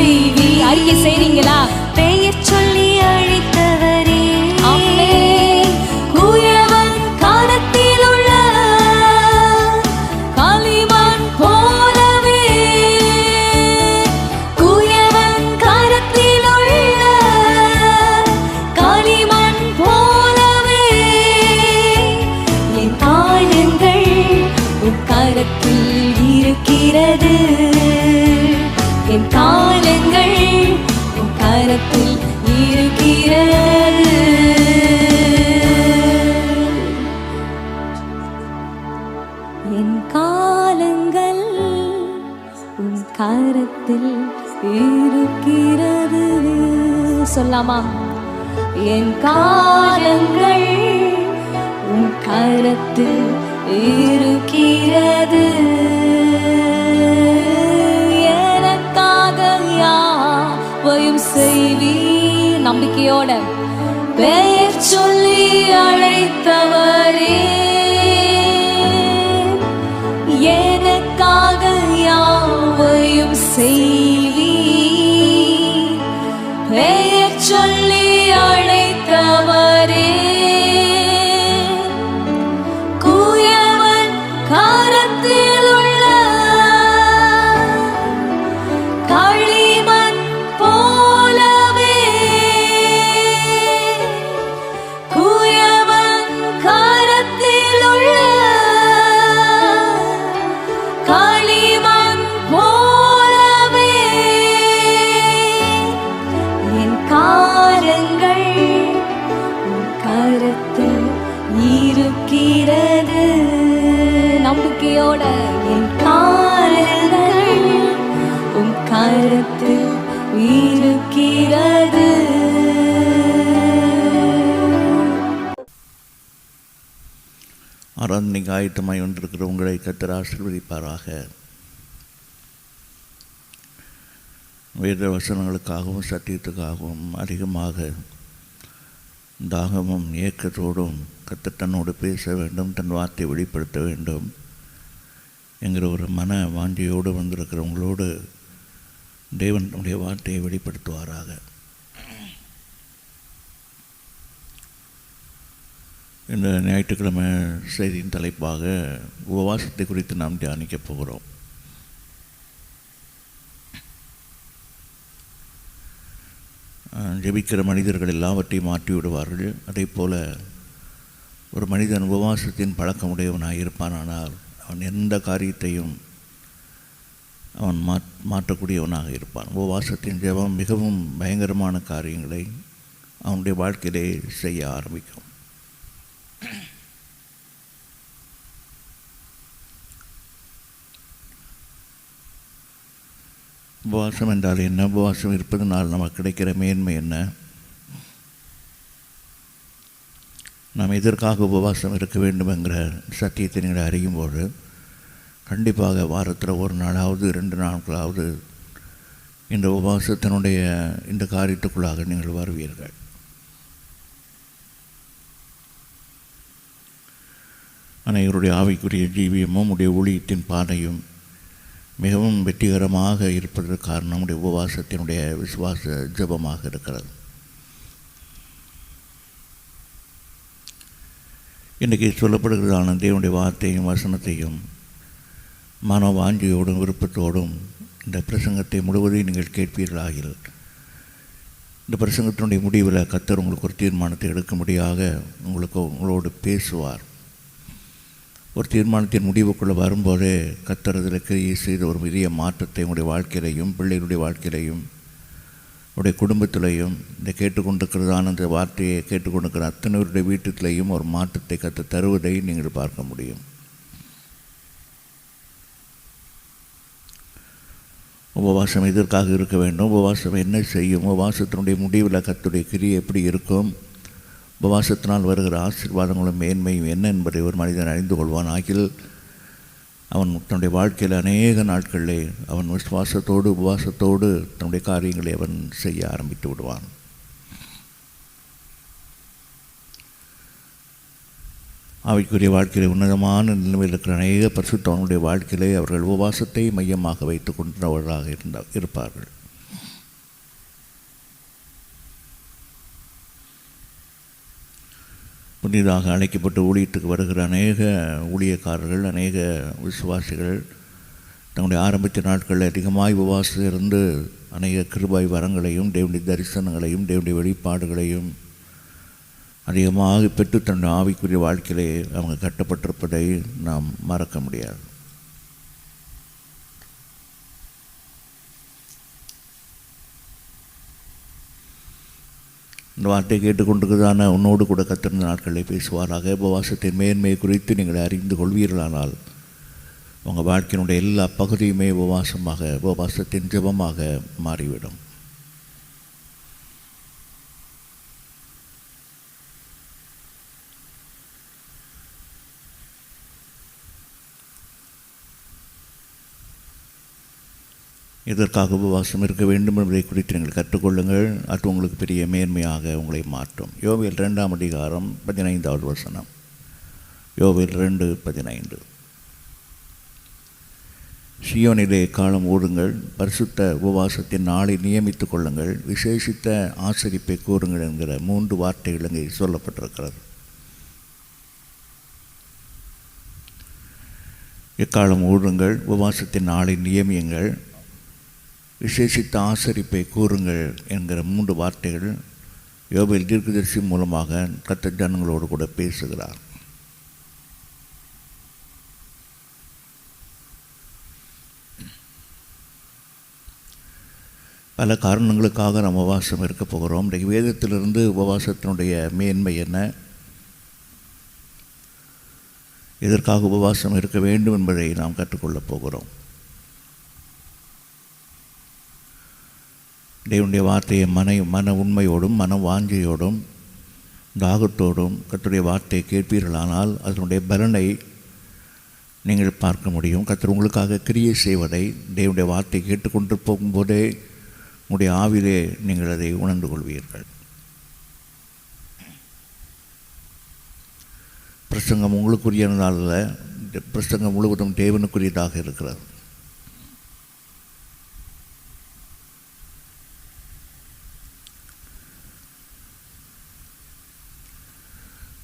செய்வி. அறிக்கை செய்றீங்களா? பெயர் சொல்லி அழைத்தவரே, ஆமென். குயவன் கரத்தில் உள்ள களிமண் போலவே, குயவன் கரத்தில் உள்ள களிமண் போலவே என் காயங்கள் உன் கரத்தில் இருக்கிறது. என் காலங்கள் உன் கரத்தில் இருக்கிறது. என் காலங்கள் உன் கரத்தில் இருக்கிறது. சொல்லாமா? என் காலங்கள் உன் கரத்தில் இருக்கிறது. எனக்காக யாவையும் செய்வி. நம்பிக்கையோட பெயர் சொல்லி அழைத்தவரே, எனக்காக யாவையும் செய்வி. பெயர் சொல்லி அழைத்தவரே, குயவன் கரத்தில் உள்ள களிமண் போலவே, குயவன் கரத்தில் உள்ள களிமண் போலவே என் காலங்கள் உன் கரத்தில் இருக்கிறது. நம்பிக்கையோட என் காலங்கள் உன் கரத்தில் இருக்கிறது. ஆராதனைக்கு ஆயத்தமாய் வந்திருக்கிற உங்களை கர்த்தர் ஆசீர்வதிப்பாராக. வேத வசனங்களுக்காகவும் சத்தியத்துக்காகவும் அதிகமாக தாகமும் ஏக்கத்தோடும் கர்த்தர் தன்னோடு பேச வேண்டும், தன் வார்த்தையை வெளிப்படுத்த வேண்டும் என்கிற ஒரு மன வாஞ்சியோடு வந்திருக்கிறவங்களோடு தேவன் தன்னுடைய வார்த்தையை வெளிப்படுத்துவாராக. இந்த ஞாயிற்றுக்கிழமை செய்தியின் தலைப்பாக உபவாசத்தை குறித்து நாம் தியானிக்கப் போகிறோம். ஜெபிக்கிற மனிதர்கள் எல்லாவற்றையும் மாற்றி விடுவார்கள். அதே போல் ஒரு மனிதன் உபவாசத்தின் பழக்கமுடையவனாக இருப்பானால் அவன் எந்த காரியத்தையும் அவன் மாற்றக்கூடியவனாக இருப்பான். உபவாசத்தின் ஜெபம் மிகவும் பயங்கரமான காரியங்களை அவனுடைய வாழ்க்கையிலே செய்ய ஆரம்பிக்கும். உபவாசம் என்றால் என்ன? உபவாசம் இருப்பதனால் நமக்கு கிடைக்கிற மேன்மை என்ன? நாம் எதற்காக உபவாசம் இருக்க வேண்டும் என்கிற சத்தியத்தை நீங்கள் அறியும்போது கண்டிப்பாக வாரத்தில் ஒரு நாளாவது 2 நாட்களாவது இந்த உபவாசத்தினுடைய இந்த காரியத்துக்குள்ளாக நீங்கள் வருவீர்கள். அனைவருடைய ஆவிக்குரிய ஜீவியமும் உடைய ஊழியத்தின் பாதையும் மிகவும் வெற்றிகரமாக இருப்பதற்கு காரணம் நம்முடைய உபவாசத்தினுடைய விசுவாச ஜெபமாக இருக்கிறது. இன்றைக்கு சொல்லப்படுகிறதான தேவனுடைய வார்த்தையும் வசனத்தையும் மன வாஞ்சியோடும் விருப்பத்தோடும் இந்த பிரசங்கத்தை முழுவதையும் நீங்கள் கேட்பீர்களாகில் இந்த பிரசங்கத்தினுடைய முடிவில் கர்த்தர் உங்களுக்கு ஒரு தீர்மானத்தை எடுக்கும்படியாக உங்களோடு பேசுவார். ஒரு தீர்மானத்தின் முடிவுக்குள்ளே வரும்போதே கர்த்தர் அதில் கிரியை செய்த ஒரு பெரிய மாற்றத்தை உங்களுடைய வாழ்க்கையிலையும் பிள்ளைகளுடைய வாழ்க்கையிலையும் உடைய குடும்பத்திலையும் இந்த கேட்டுக்கொண்டிருக்கிறதான அந்த வார்த்தையை கேட்டுக்கொண்டிருக்கிற அத்தனைவருடைய வீட்டுலையும் ஒரு மாற்றத்தை கர்த்தர் தருவதை நீங்கள் பார்க்க முடியும். உபவாசம் எதற்காக இருக்க வேண்டும்? உபவாசம் என்ன செய்யும்? உபவாசத்தினுடைய முடிவில் கர்த்தருடைய கிரியை எப்படி இருக்கும்? உபவாசத்தினால் வருகிற ஆசீர்வாதங்களும் மேன்மையும் என்ன என்பதை ஒரு மனிதன் அறிந்து கொள்வான். ஆகில் அவன் தன்னுடைய வாழ்க்கையில் அநேக நாட்களிலே அவன் விசுவாசத்தோடு உபவாசத்தோடு தன்னுடைய காரியங்களை அவன் செய்ய ஆரம்பித்து விடுவான். ஆவிக்குரிய வாழ்க்கையிலே உன்னதமான நிலைமையில் இருக்கிற அநேக பரிசுத்தவனுடைய வாழ்க்கையிலே அவர்கள் உபவாசத்தை மையமாக வைத்து கொண்டவர்களாக இருப்பார்கள். புதிதாக அழைக்கப்பட்டு ஊழியத்துக்கு வருகிற அநேக ஊழியக்காரர்கள், அநேக விசுவாசிகள் தங்களுடைய ஆரம்பித்த நாட்களில் அதிகமாய் உபவாசம் இருந்து அநேக கிருபை வரங்களையும் தேவனுடைய தரிசனங்களையும் தேவனுடைய வெளிப்பாடுகளையும் அதிகமாக பெற்று தன்னுடைய ஆவிக்குரிய வாழ்க்கையிலே அவங்க கட்டப்பட்டிருப்பதை நாம் மறக்க முடியாது. இந்த வார்த்தை கேட்டுக்கொண்டிருக்கிறதான உன்னோடு கூட கத்திருந்த நாட்களில் பேசுவாராக. உபவாசத்தின் மேன்மையை குறித்து நீங்கள் அறிந்து கொள்வீர்களானால் உங்கள் வாழ்க்கையினுடைய எல்லா பகுதியுமே உபவாசத்தின் ஜெபமாக மாறிவிடும். எதற்காக உபவாசம் இருக்க வேண்டும் என்பதை குறித்து நீங்கள் கற்றுக்கொள்ளுங்கள். அது உங்களுக்கு பெரிய மேன்மையாக உங்களை மாற்றும். யோவேல் 2ஆம் அதிகாரம் 15வது வசனம். யோவேல் 2:15. சியோனிலே காலம் ஓடுங்கள், பரிசுத்த உபவாசத்தின் நாளை நியமித்து கொள்ளுங்கள், விசேஷித்த ஆசரிப்பை கூறுங்கள் என்கிற 3 வார்த்தைகள் இங்கே சொல்லப்பட்டிருக்கிறது. எக்காலம் ஓடுங்கள், உபவாசத்தின் நாளை நியமியுங்கள், விசேஷித்த ஆசரிப்பை கூறுங்கள் என்கிற 3 வார்த்தைகள் யோவேல் தீர்க்கதரிசி மூலமாக கர்த்தர் ஜனங்களோடு கூட பேசுகிறார். பல காரணங்களுக்காக நாம் உபவாசம் இருக்க போகிறோம். இன்றைக்கு வேதத்திலிருந்து உபவாசத்தினுடைய மேன்மை என்ன, எதற்காக உபவாசம் இருக்க வேண்டும் என்பதை நாம் கற்றுக்கொள்ளப் போகிறோம். தேவனுடைய வார்த்தையை மன உண்மையோடும் மன வாஞ்சையோடும் தாகத்தோடும் கர்த்தருடைய வார்த்தையை கேட்பீர்களானால் அதனுடைய பலனை நீங்கள் பார்க்க முடியும். கர்த்தர் உங்களுக்காக கிரியை செய்வதை தேவனுடைய வார்த்தை கேட்டுக்கொண்டு போகும்போதே உங்களுடைய ஆவிலே நீங்கள் அதை உணர்ந்து கொள்வீர்கள். பிரசங்கம் உங்களுக்குரியதால் அல்ல, பிரசங்கம் முழுவதும் தேவனுக்குரியதாக இருக்கிறது.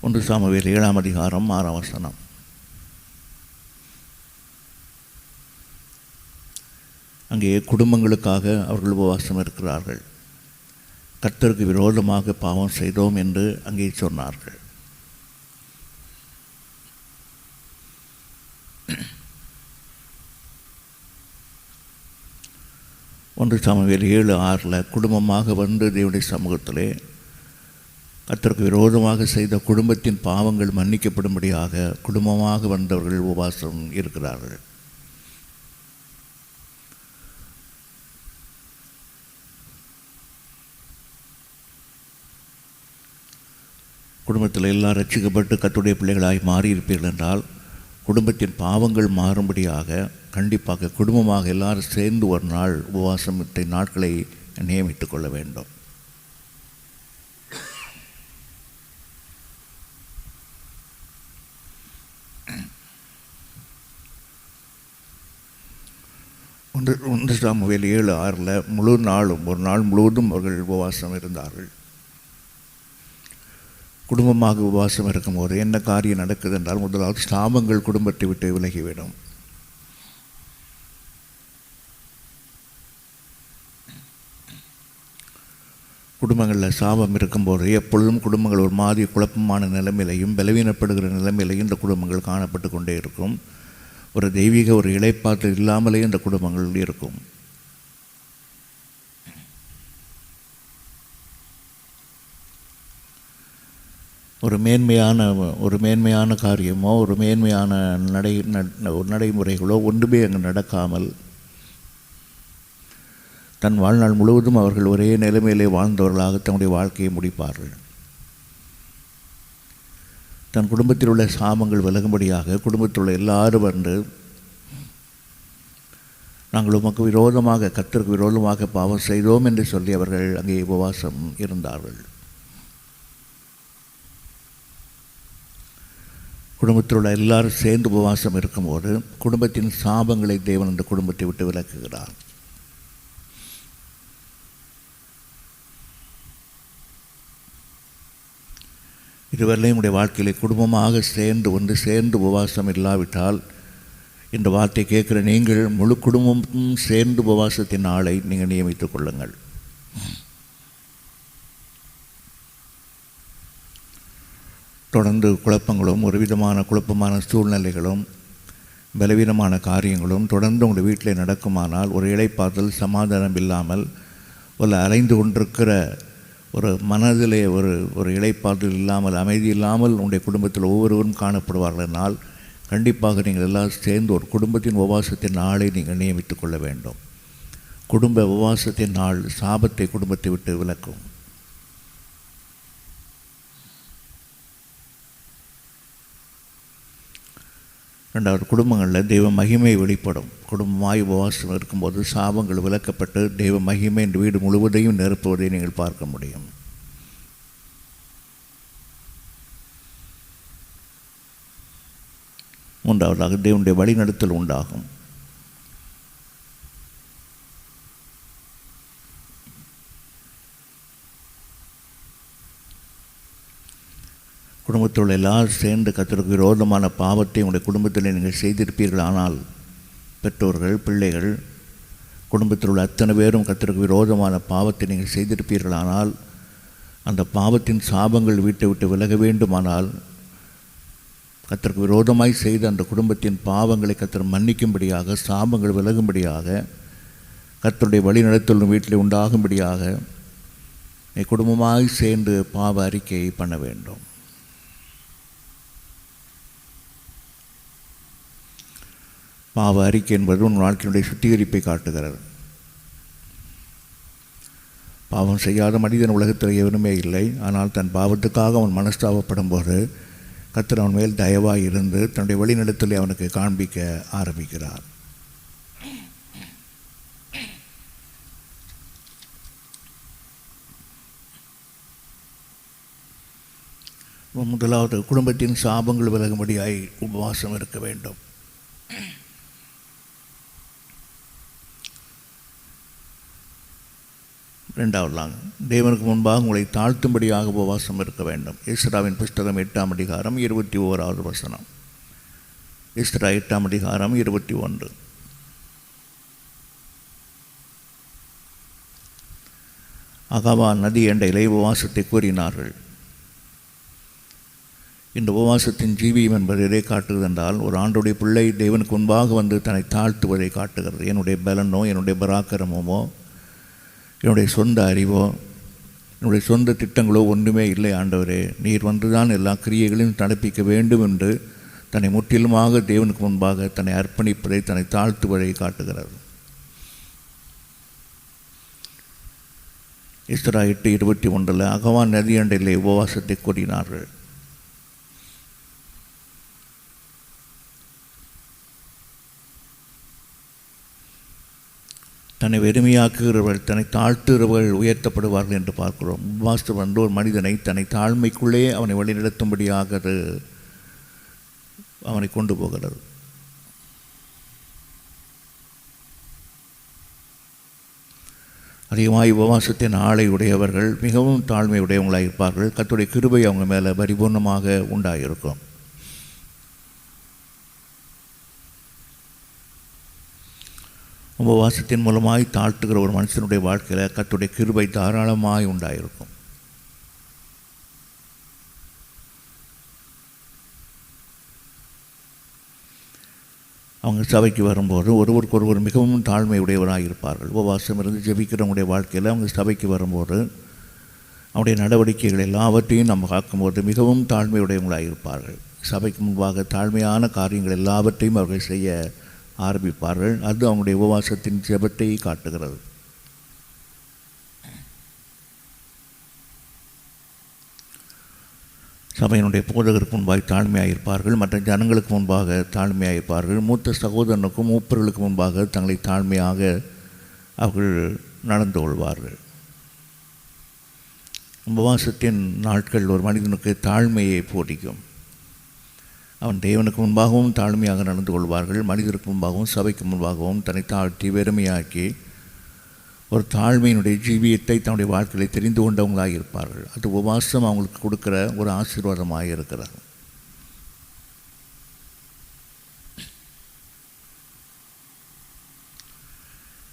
ஒன்று சாமுவேல் 7ஆம் அதிகாரம் 6ஆம் வசனம். அங்கே குடும்பங்களுக்காக அவர்கள் உபவாசம் இருக்கிறார்கள். கர்த்தருக்கு விரோதமாக பாவம் செய்தோம் என்று அங்கே சொன்னார்கள். ஒன்று சாமுவேல் 7:6 குடும்பமாக வந்து தேவனுடைய சமூகத்திலே கர்த்தருக்கு விரோதமாக செய்த குடும்பத்தின் பாவங்கள் மன்னிக்கப்படும்படியாக குடும்பமாக வந்தவர்கள் உபவாசம் இருக்கிறார்கள். குடும்பத்தில் எல்லாம் ரட்சிக்கப்பட்டு கர்த்தருடைய பிள்ளைகளாய் மாறியிருப்பீர்கள் என்றால் குடும்பத்தின் பாவங்கள் மாறும்படியாக கண்டிப்பாக குடும்பமாக எல்லாரும் சேர்ந்து ஒரு நாள் உபவாசத்தை நாட்களை நியமித்துக் கொள்ள வேண்டும். ஒன்று சாமுவேல் 7:6 முழு நாளும் ஒரு நாள் முழுவதும் அவர்கள் உபவாசம் இருந்தார்கள். குடும்பமாக உபவாசம் இருக்கும்போது என்ன காரியம் நடக்குது என்றால், முதலாவது சாபங்கள் குடும்பத்தை விட்டு விலகிவிடும். குடும்பங்களில் சாபம் இருக்கும்போது எப்பொழுதும் குடும்பங்கள் ஒரு மாதிரி குழப்பமான நிலைமையிலையும் பலவீனப்படுகிற நிலைமையிலையும் இந்த குடும்பங்கள் காணப்பட்டு கொண்டே இருக்கும். ஒரு தெய்வீக ஒரு இளைப்பாற்றல் இல்லாமலே இந்த குடும்பங்கள் இருக்கும். ஒரு மேன்மையான காரியமோ ஒரு மேன்மையான நடைமுறைகளோ ஒன்றுமே அங்கு நடக்காமல் தன் வாழ்நாள் முழுவதும் அவர்கள் ஒரே நிலைமையிலே வாழ்ந்தவர்களாக தன்னுடைய வாழ்க்கையை முடிப்பார்கள். தன் குடும்பத்தில் உள்ள சாபங்கள் விலகும்படியாக குடும்பத்தில் உள்ள எல்லாரும் வந்து நாங்கள் உமக்கு விரோதமாக கர்த்தருக்கு விரோதமாக பாவம் செய்தோம் என்று சொல்லி அவர்கள் அங்கே உபவாசம் இருந்தார்கள். குடும்பத்தில் உள்ள எல்லாரும் சேர்ந்து உபவாசம் இருக்கும்போது குடும்பத்தின் சாபங்களை தேவன் அந்த குடும்பத்தை விட்டு விலக்குகிறார். இதுவரையிலும் உங்களுடைய வாழ்க்கையிலே குடும்பமாக ஒன்று சேர்ந்து உபவாசம் இல்லாவிட்டால் இந்த வார்த்தை கேட்குற நீங்கள் முழு குடும்பமும் சேர்ந்து உபவாசத்தின் நாளை நீங்கள் நியமித்துக் கொள்ளுங்கள். தொடர்ந்து குழப்பங்களும் ஒரு விதமான குழப்பமான சூழ்நிலைகளும் பலவீனமான காரியங்களும் தொடர்ந்து உங்கள் வீட்டில் நடக்குமானால் ஒரு இளைப்பாறுதல் சமாதானம் இல்லாமல் ஒரு அலைந்து கொண்டிருக்கிற ஒரு மனதிலே ஒரு இளைப்பாறுதல் இல்லாமல் அமைதி இல்லாமல் உங்களுடைய குடும்பத்தில் ஒவ்வொருவரும் காணப்படுவார்கள். என்றால் கண்டிப்பாக நீங்கள் எல்லோரும் சேர்ந்து ஒரு குடும்பத்தின் உபவாசத்தின் நாளை நீங்கள் நியமித்துக் கொள்ள வேண்டும். குடும்ப உபவாசத்தின் நாள் சாபத்தை குடும்பத்தை விட்டு விலக்கும். ரெண்டாவது, குடும்பங்களில் தெய்வ மகிமை வெளிப்படும். குடும்பமாய் உபவாசம் இருக்கும்போது சாபங்கள் விலக்கப்பட்டு தெய்வ மகிமை இந்த வீடு முழுவதையும் நிரப்புவதை நீங்கள் பார்க்க முடியும். மூன்றாவதாக, தேவனுடைய வழிநடத்தல் உண்டாகும். குடும்பத்தில் உள்ள எல்லாரும் சேர்ந்து கர்த்தருக்கு விரோதமான பாவத்தை உங்களுடைய குடும்பத்தில் நீங்கள் செய்திருப்பீர்கள். ஆனால் பெற்றோர்கள், பிள்ளைகள், குடும்பத்தில் உள்ள அத்தனை பேரும் கர்த்தருக்கு விரோதமான பாவத்தை நீங்கள் செய்திருப்பீர்கள். ஆனால் அந்த பாவத்தின் சாபங்கள் வீட்டை விட்டு விலக வேண்டுமானால் கர்த்தருக்கு விரோதமாய் செய்த அந்த குடும்பத்தின் பாவங்களை கர்த்தர் மன்னிக்கும்படியாக, சாபங்கள் விலகும்படியாக, கர்த்தருடைய வழிநடத்தல் வீட்டில் உண்டாகும்படியாக குடும்பமாய் சேர்ந்து பாவ அறிக்கையை பண்ண வேண்டும். பாவ அறிக்கை என்பது உன் வாழ்க்கையினுடைய சுத்திகரிப்பை காட்டுகிறது. பாவம் செய்யாத மனிதன் உலகத்தில் எவனுமே இல்லை. ஆனால் தன் பாவத்துக்காக அவன் மனஸ்தாபப்படும் போது கர்த்தர் அவன் மேல் தயவாய் இருந்து தன்னுடைய வழிநடத்தலை அவனுக்கு காண்பிக்க ஆரம்பிக்கிறார். முதலாவது, குடும்பத்தின் சாபங்கள் விலகும்படியாய் உபவாசம் இருக்க வேண்டும். இரண்டாவதாக, தேவனுக்கு முன்பாக உங்களை தாழ்த்தும்படியாக உபவாசம் இருக்க வேண்டும். எஸ்ராவின் புஸ்தகம் 8ஆம் அதிகாரம் 21வது வசனம். எஸ்ரா 8ஆம் அதிகாரம் 21. அகவா நதி எண்டையிலே உபவாசத்தை கூறினார்கள். இந்த உபவாசத்தின் ஜீவியம் என்பது எதை காட்டுகிறது என்றால், ஒரு ஆண்டுடைய பிள்ளை தேவனுக்கு முன்பாக வந்து தன்னை தாழ்த்துவதை காட்டுகிறது. என்னுடைய பலனோ, என்னுடைய பராக்கிரமமோ, என்னுடைய சொந்த அறிவோ, என்னுடைய சொந்த திட்டங்களோ ஒன்றுமே இல்லை ஆண்டவரே, நீர் வந்துதான் எல்லா கிரியைகளையும் நடப்பிக்க வேண்டும் என்று தன்னை முற்றிலுமாக தேவனுக்கு முன்பாக தன்னை அர்ப்பணிப்பதை, தன்னை தாழ்த்துவதை காட்டுகிறது. எஸ்ரா 8:21 அகவா நதி அண்டையிலே உபவாசத்தை கூறினார்கள். தன்னை வெறுமையாக்குகிறவர்கள், தன்னை தாழ்த்துகிறவர்கள் உயர்த்தப்படுவார்கள் என்று பார்க்கிறோம். உபவாசம் வந்து ஒரு மனிதனை தன்னை தாழ்மைக்குள்ளே அவனை வழிநடத்தும்படியாக அது அவனை கொண்டு போகிறது. அதிகமாக உபவாசத்தின் ஆளை உடையவர்கள் மிகவும் தாழ்மை உடையவங்களாக இருப்பார்கள். கர்த்தருடைய கிருபை அவங்க மேலே பரிபூர்ணமாக உண்டாகிருக்கும். உபவாசத்தின் மூலமாய் தாழ்த்துகிற ஒரு மனுஷனுடைய வாழ்க்கையில் கர்த்தருடைய கிருபை தாராளமாய் உண்டாயிருக்கும். அவங்க சபைக்கு வரும்போது ஒருவருக்கொருவர் மிகவும் தாழ்மை உடையவராக இருப்பார்கள். உபவாசம் இருந்து ஜெபிக்கிறவங்களுடைய வாழ்க்கையில் அவங்க சபைக்கு வரும்போது அவருடைய நடவடிக்கைகள் எல்லாவற்றையும் நம்ம பார்க்கும்போது மிகவும் தாழ்மை உடையவங்களாக இருப்பார்கள். சபைக்கு முன்பாக தாழ்மையான காரியங்கள் எல்லாவற்றையும் அவர்கள் செய்ய ஆரம்பிப்பார்கள். அது அவங்களுடைய உபவாசத்தின் ஜெபத்தை காட்டுகிறது. சபையினுடைய போதகருக்கு முன்பாக தாழ்மையாயிருப்பார்கள். மற்ற ஜனங்களுக்கு முன்பாக தாழ்மையாயிருப்பார்கள். மூத்த சகோதரனுக்கும் மூப்பர்களுக்கு முன்பாக தங்களை தாழ்மையாக அவர்கள் நடந்து கொள்வார்கள். உபவாசத்தின் நாட்கள் ஒரு மனிதனுக்கு தாழ்மையை போதிக்கும். அவன் தேவனுக்கு முன்பாகவும் தாழ்மையாக நடந்து கொள்வார்கள். மனிதருக்கு முன்பாகவும் சபைக்கு முன்பாகவும் தன்னை தாழ்த்தி வெறுமையாக்கி ஒரு தாழ்மையினுடைய ஜீவியத்தை தன்னுடைய வாழ்க்கையில் தெரிந்து கொண்டவங்களாக இருப்பார்கள். அது உபவாசம் அவங்களுக்கு கொடுக்குற ஒரு ஆசீர்வாதமாக இருக்கிறார்.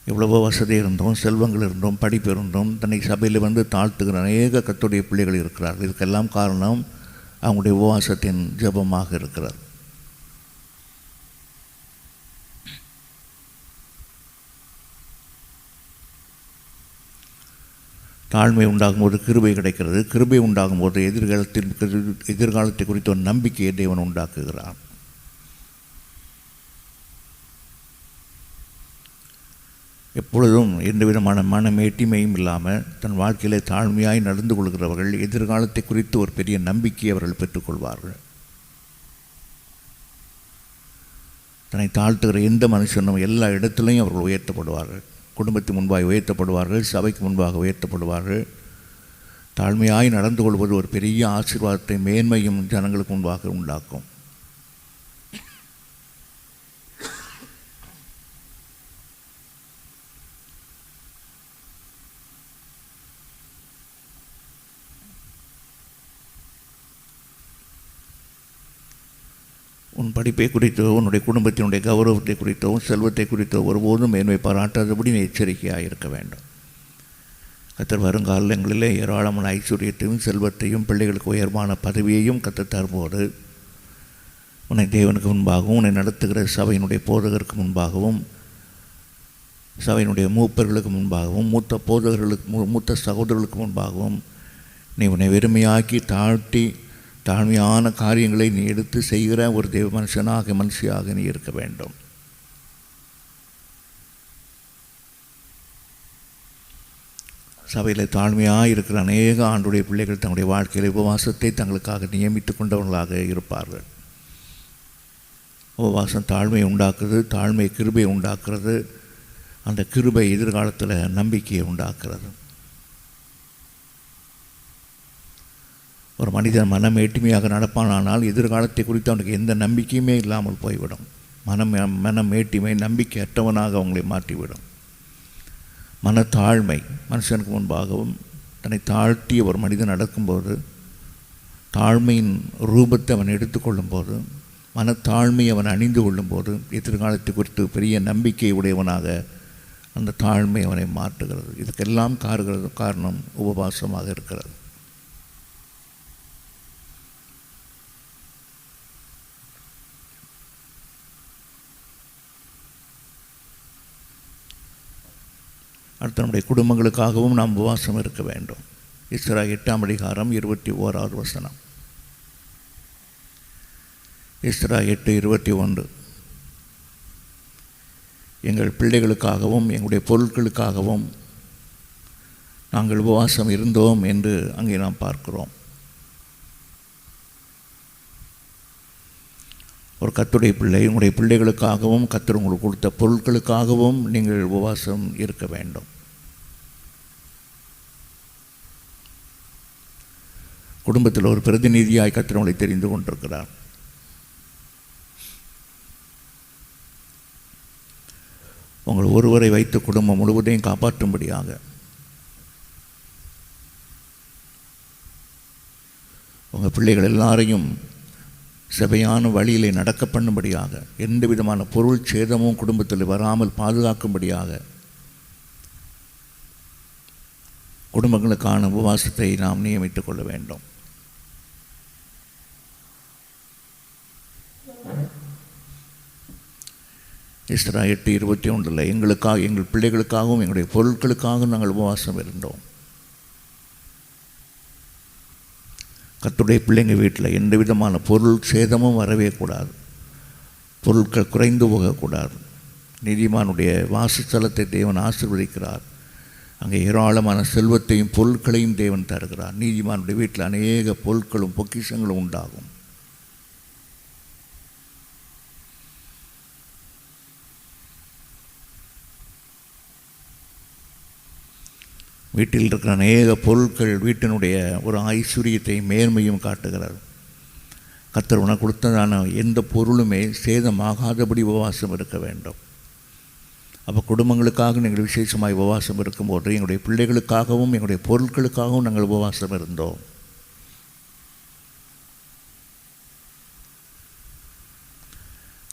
எவ்வளவோ வசதி இருந்தோம், செல்வங்கள் இருந்தோம், படிப்பு இருந்தோம், தன்னை சபையில் வந்து தாழ்த்துகிற அநேக கர்த்தருடைய பிள்ளைகள் இருக்கிறார்கள். இதுக்கெல்லாம் காரணம் அவங்களுடைய உபவாசத்தின் ஜெபமாக இருக்கிறார். தாழ்மை உண்டாகும்போது கிருபை கிடைக்கிறது. கிருபை உண்டாகும்போது எதிர்காலத்தை குறித்த ஒரு நம்பிக்கையை தேவன் உண்டாக்குகிறார். எப்பொழுதும் எந்த விதமான மனமேட்டிமையும் இல்லாமல் தன் வாழ்க்கையிலே தாழ்மையாய் நடந்து கொள்கிறவர்கள் எதிர்காலத்தை குறித்து ஒரு பெரிய நம்பிக்கையை அவர்கள் பெற்றுக்கொள்வார்கள். தன்னை தாழ்த்துகிற எந்த மனுஷனும் எல்லா இடத்துலையும் அவர்கள் உயர்த்தப்படுவார்கள். குடும்பத்தின் முன்பாக உயர்த்தப்படுவார்கள், சபைக்கு முன்பாக உயர்த்தப்படுவார்கள். தாழ்மையாய் நடந்து கொள்வது ஒரு பெரிய ஆசீர்வாதத்தை மேன்மையும் ஜனங்களுக்கு முன்பாக உண்டாக்கும். உன் படிப்பை குறித்தோ, உன்னுடைய குடும்பத்தினுடைய கௌரவத்தை குறித்தோ, செல்வத்தை குறித்தோ ஒருபோதும் மேன்மை பாராட்டாதபடி நீ எச்சரிக்கையாக இருக்க வேண்டும். கர்த்தர் வருங்காலங்களிலே ஏராளமான ஐஸ்வர்யத்தையும் செல்வத்தையும் பிள்ளைகளுக்கு உயர்வான பதவியையும் கர்த்தர் தரும்போது உன்னை தேவனுக்கு முன்பாகவும், உன்னை நடத்துகிற சபையினுடைய போதகருக்கு முன்பாகவும், சபையினுடைய மூப்பர்களுக்கு முன்பாகவும், மூத்த போதகர்களுக்கு, மூத்த சகோதரர்களுக்கு முன்பாகவும் நீ உன்னை வெறுமையாக்கி தாழ்த்தி தாழ்மையான காரியங்களை நீ எடுத்து செய்கிற ஒரு தேவ மனுஷியாக நீ இருக்க வேண்டும். சபையில் தாழ்மையாக இருக்கிற அநேக ஆண்டுடைய பிள்ளைகள் தங்களுடைய வாழ்க்கையில் உபவாசத்தை தங்களுக்காக நியமித்து கொண்டவர்களாக இருப்பார்கள். உபவாசம் தாழ்மை உண்டாக்குறது, தாழ்மை கிருபை உண்டாக்குறது, அந்த கிருபை எதிர்காலத்தில் நம்பிக்கையை உண்டாக்குறது. ஒரு மனிதன் மனம் ஏட்டுமையாக நடப்பானால் எதிர்காலத்தை குறித்து அவனுக்கு எந்த நம்பிக்கையுமே இல்லாமல் போய்விடும். மனம் ஏட்டிமை நம்பிக்கை அற்றவனாக அவங்களை மாற்றிவிடும். மனத்தாழ்மை மனுஷனுக்கு முன்பாகவும் தன்னை தாழ்த்திய ஒரு மனிதன் நடக்கும்போது, தாழ்மையின் ரூபத்தை அவன் எடுத்துக்கொள்ளும்போது, மனத்தாழ்மை அவன் அணிந்து கொள்ளும்போது எதிர்காலத்தை குறித்து பெரிய நம்பிக்கை உடையவனாக அந்த தாழ்மை அவனை மாற்றுகிறது. இதுக்கெல்லாம் காரணம் உபவாசமாக இருக்கிறது. அடுத்த நம்முடைய குடும்பங்களுக்காகவும் நாம் உபவாசம் இருக்க வேண்டும். எஸ்றா 8ஆம் அதிகாரம் 21வது வசனம். எஸ்றா 8:21. எங்கள் பிள்ளைகளுக்காகவும் எங்களுடைய பொருட்களுக்காகவும் நாங்கள் உபவாசம் இருந்தோம் என்று அங்கே நாம் பார்க்கிறோம். ஒரு கர்த்தருடைய பிள்ளை, உங்களுடைய பிள்ளைகளுக்காகவும் கர்த்தர் உங்களுக்கு கொடுத்த பொருட்களுக்காகவும் நீங்கள் உபவாசம் இருக்க வேண்டும். குடும்பத்தில் ஒரு பிரதிநிதியாய் கர்த்தர் உங்களை தெரிந்து கொண்டிருக்கிறார். உங்கள் ஒருவரை வைத்து குடும்பம் முழுவதையும் காப்பாற்றும்படியாக, உங்கள் பிள்ளைகள் எல்லாரையும் சபையான வழியிலே நடக்க பண்ணும்படியாக, எந்த விதமான பொருள் சேதமும் குடும்பத்தில் வராமல் பாதுகாக்கும்படியாக குடும்பங்களுக்கான உபவாசத்தை நாம் நியமித்துக் கொள்ள வேண்டும். எஸ்றா 8:21 எங்களுக்காக, எங்கள் பிள்ளைகளுக்காகவும் எங்களுடைய பொருட்களுக்காகவும் நாங்கள் உபவாசம் இருந்தோம். கர்த்தருடைய பிள்ளைங்க வீட்டில் எந்த விதமான பொருள் சேதமும் வரவே கூடாது. பொருட்கள் குறைந்து போகக்கூடாது. நீதிமானுடைய வாசஸ்தலத்தை தேவன் ஆசீர்வதிக்கிறார். அங்கே ஏராளமான செல்வத்தையும் பொருட்களையும் தேவன் தருகிறார். நீதிமானுடைய வீட்டில் அநேக பொருட்களும் பொக்கிஷங்களும் உண்டாகும். வீட்டில் இருக்கிற அநேக பொருட்கள் வீட்டினுடைய ஒரு ஐஸ்வர்யத்தை மேன்மையும் காட்டுகிறது. கர்த்தர் உனக்கு கொடுத்ததான எந்த பொருளுமே சேதமாகாதபடி உபவாசம் இருக்க வேண்டும். அப்போ குடும்பங்களுக்காக நீங்கள் விசேஷமாய் உபவாசம் இருக்கும்போது எங்களுடைய பிள்ளைகளுக்காகவும் எங்களுடைய பொருட்களுக்காகவும் நாங்கள் உபவாசம் இருந்தோம்.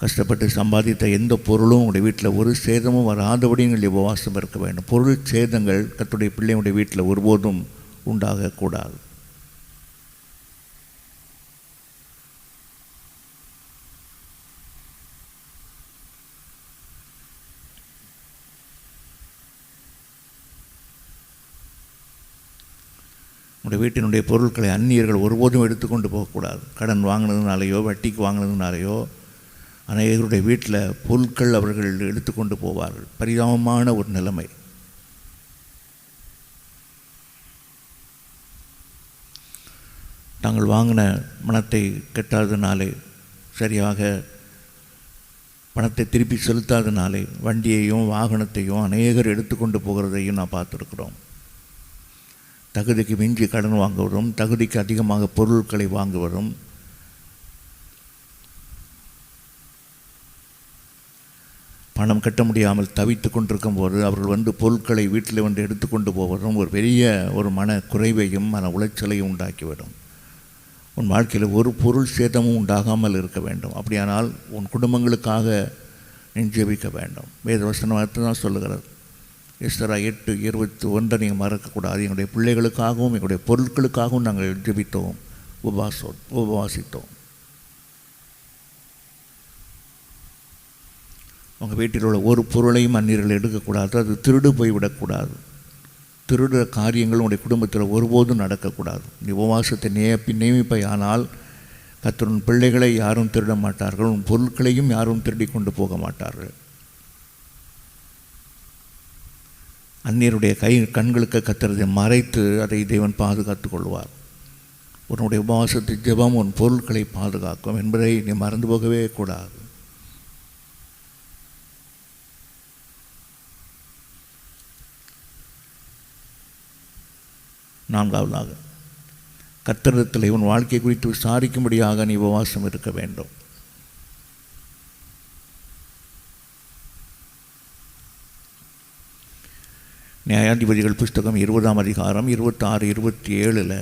கஷ்டப்பட்டு சம்பாதித்த எந்த பொருளும் உங்களுடைய வீட்டில் ஒரு சேதமும் வராதபடி நீங்கள் உபவாசம் இருக்க வேண்டும். பொருள் சேதங்கள் கர்த்தருடைய பிள்ளைகளுடைய வீட்டில் ஒருபோதும் உண்டாகக்கூடாது. உங்களுடைய வீட்டினுடைய பொருட்களை அந்நியர்கள் ஒருபோதும் எடுத்துக்கொண்டு போகக்கூடாது. கடன் வாங்கினதுனாலேயோ வட்டிக்கு வாங்கினதுனாலேயோ அநேகருடைய வீட்டில் பொருட்கள் அவர்கள் எடுத்துக்கொண்டு போவார்கள். பரிதாபமான ஒரு நிலைமை. தாங்கள் வாங்கின பணத்தை கட்டாதனாலே, சரியாக பணத்தை திருப்பி செலுத்தாதனாலே வண்டியையும் வாகனத்தையும் அநேகர் எடுத்துக்கொண்டு போகிறதையும் நான் பார்த்துருக்குறோம். தகுதிக்கு மிஞ்சி கடன் வாங்குவதும், தகுதிக்கு அதிகமாக பொருட்களை வாங்குவதும், பணம் கட்ட முடியாமல் தவித்து கொண்டிருக்கும் போது அவர்கள் பொருட்களை வீட்டில் எடுத்துக்கொண்டு போவதும் ஒரு பெரிய மன குறைவையும் மன உளைச்சலையும் உண்டாக்கிவிடும். உன் வாழ்க்கையில் ஒரு பொருள் சேதமும் உண்டாகாமல் இருக்க வேண்டும். அப்படியானால் உன் குடும்பங்களுக்காக நீ ஜெபிக்க வேண்டும். வேதவசனம் தான் சொல்லுகிறது. எஸ்தரா 8:21 நீங்கள் மறக்கக்கூடாது. எங்களுடைய பிள்ளைகளுக்காகவும் எங்களுடைய பொருட்களுக்காகவும் நாங்கள் ஜெபித்தோம், உபவாசித்தோம். உங்கள் வீட்டில் உள்ள ஒரு பொருளையும் அந்நியர்கள் எடுக்கக்கூடாது. அது திருடு போய்விடக்கூடாது. திருடுற காரியங்கள் உங்களுடைய குடும்பத்தில் ஒருபோதும் நடக்கக்கூடாது. நீ உபவாசத்தை நியமிப்பாய். ஆனால் கர்த்தரின் பிள்ளைகளை யாரும் திருட மாட்டார்கள். உன் பொருட்களையும் யாரும் திருடி கொண்டு போக மாட்டார்கள். அந்நியருடைய கண்களுக்கு கர்த்தரை மறைத்து அதை தேவன் பாதுகாத்து கொள்வார். உன்னுடைய உபவாசத்தை ஜெபம் உன் பொருட்களை பாதுகாக்கும் என்பதை நீ மறந்து போகவே கூடாது. நான்காவதாக, கர்த்தரிடத்தில் உன் வாழ்க்கை குறித்து விசாரிக்கும்படியாக நீ உபவாசம் இருக்க வேண்டும். நியாயாதிபதிகள் புஸ்தகம் 20ஆம் அதிகாரம் 26, 27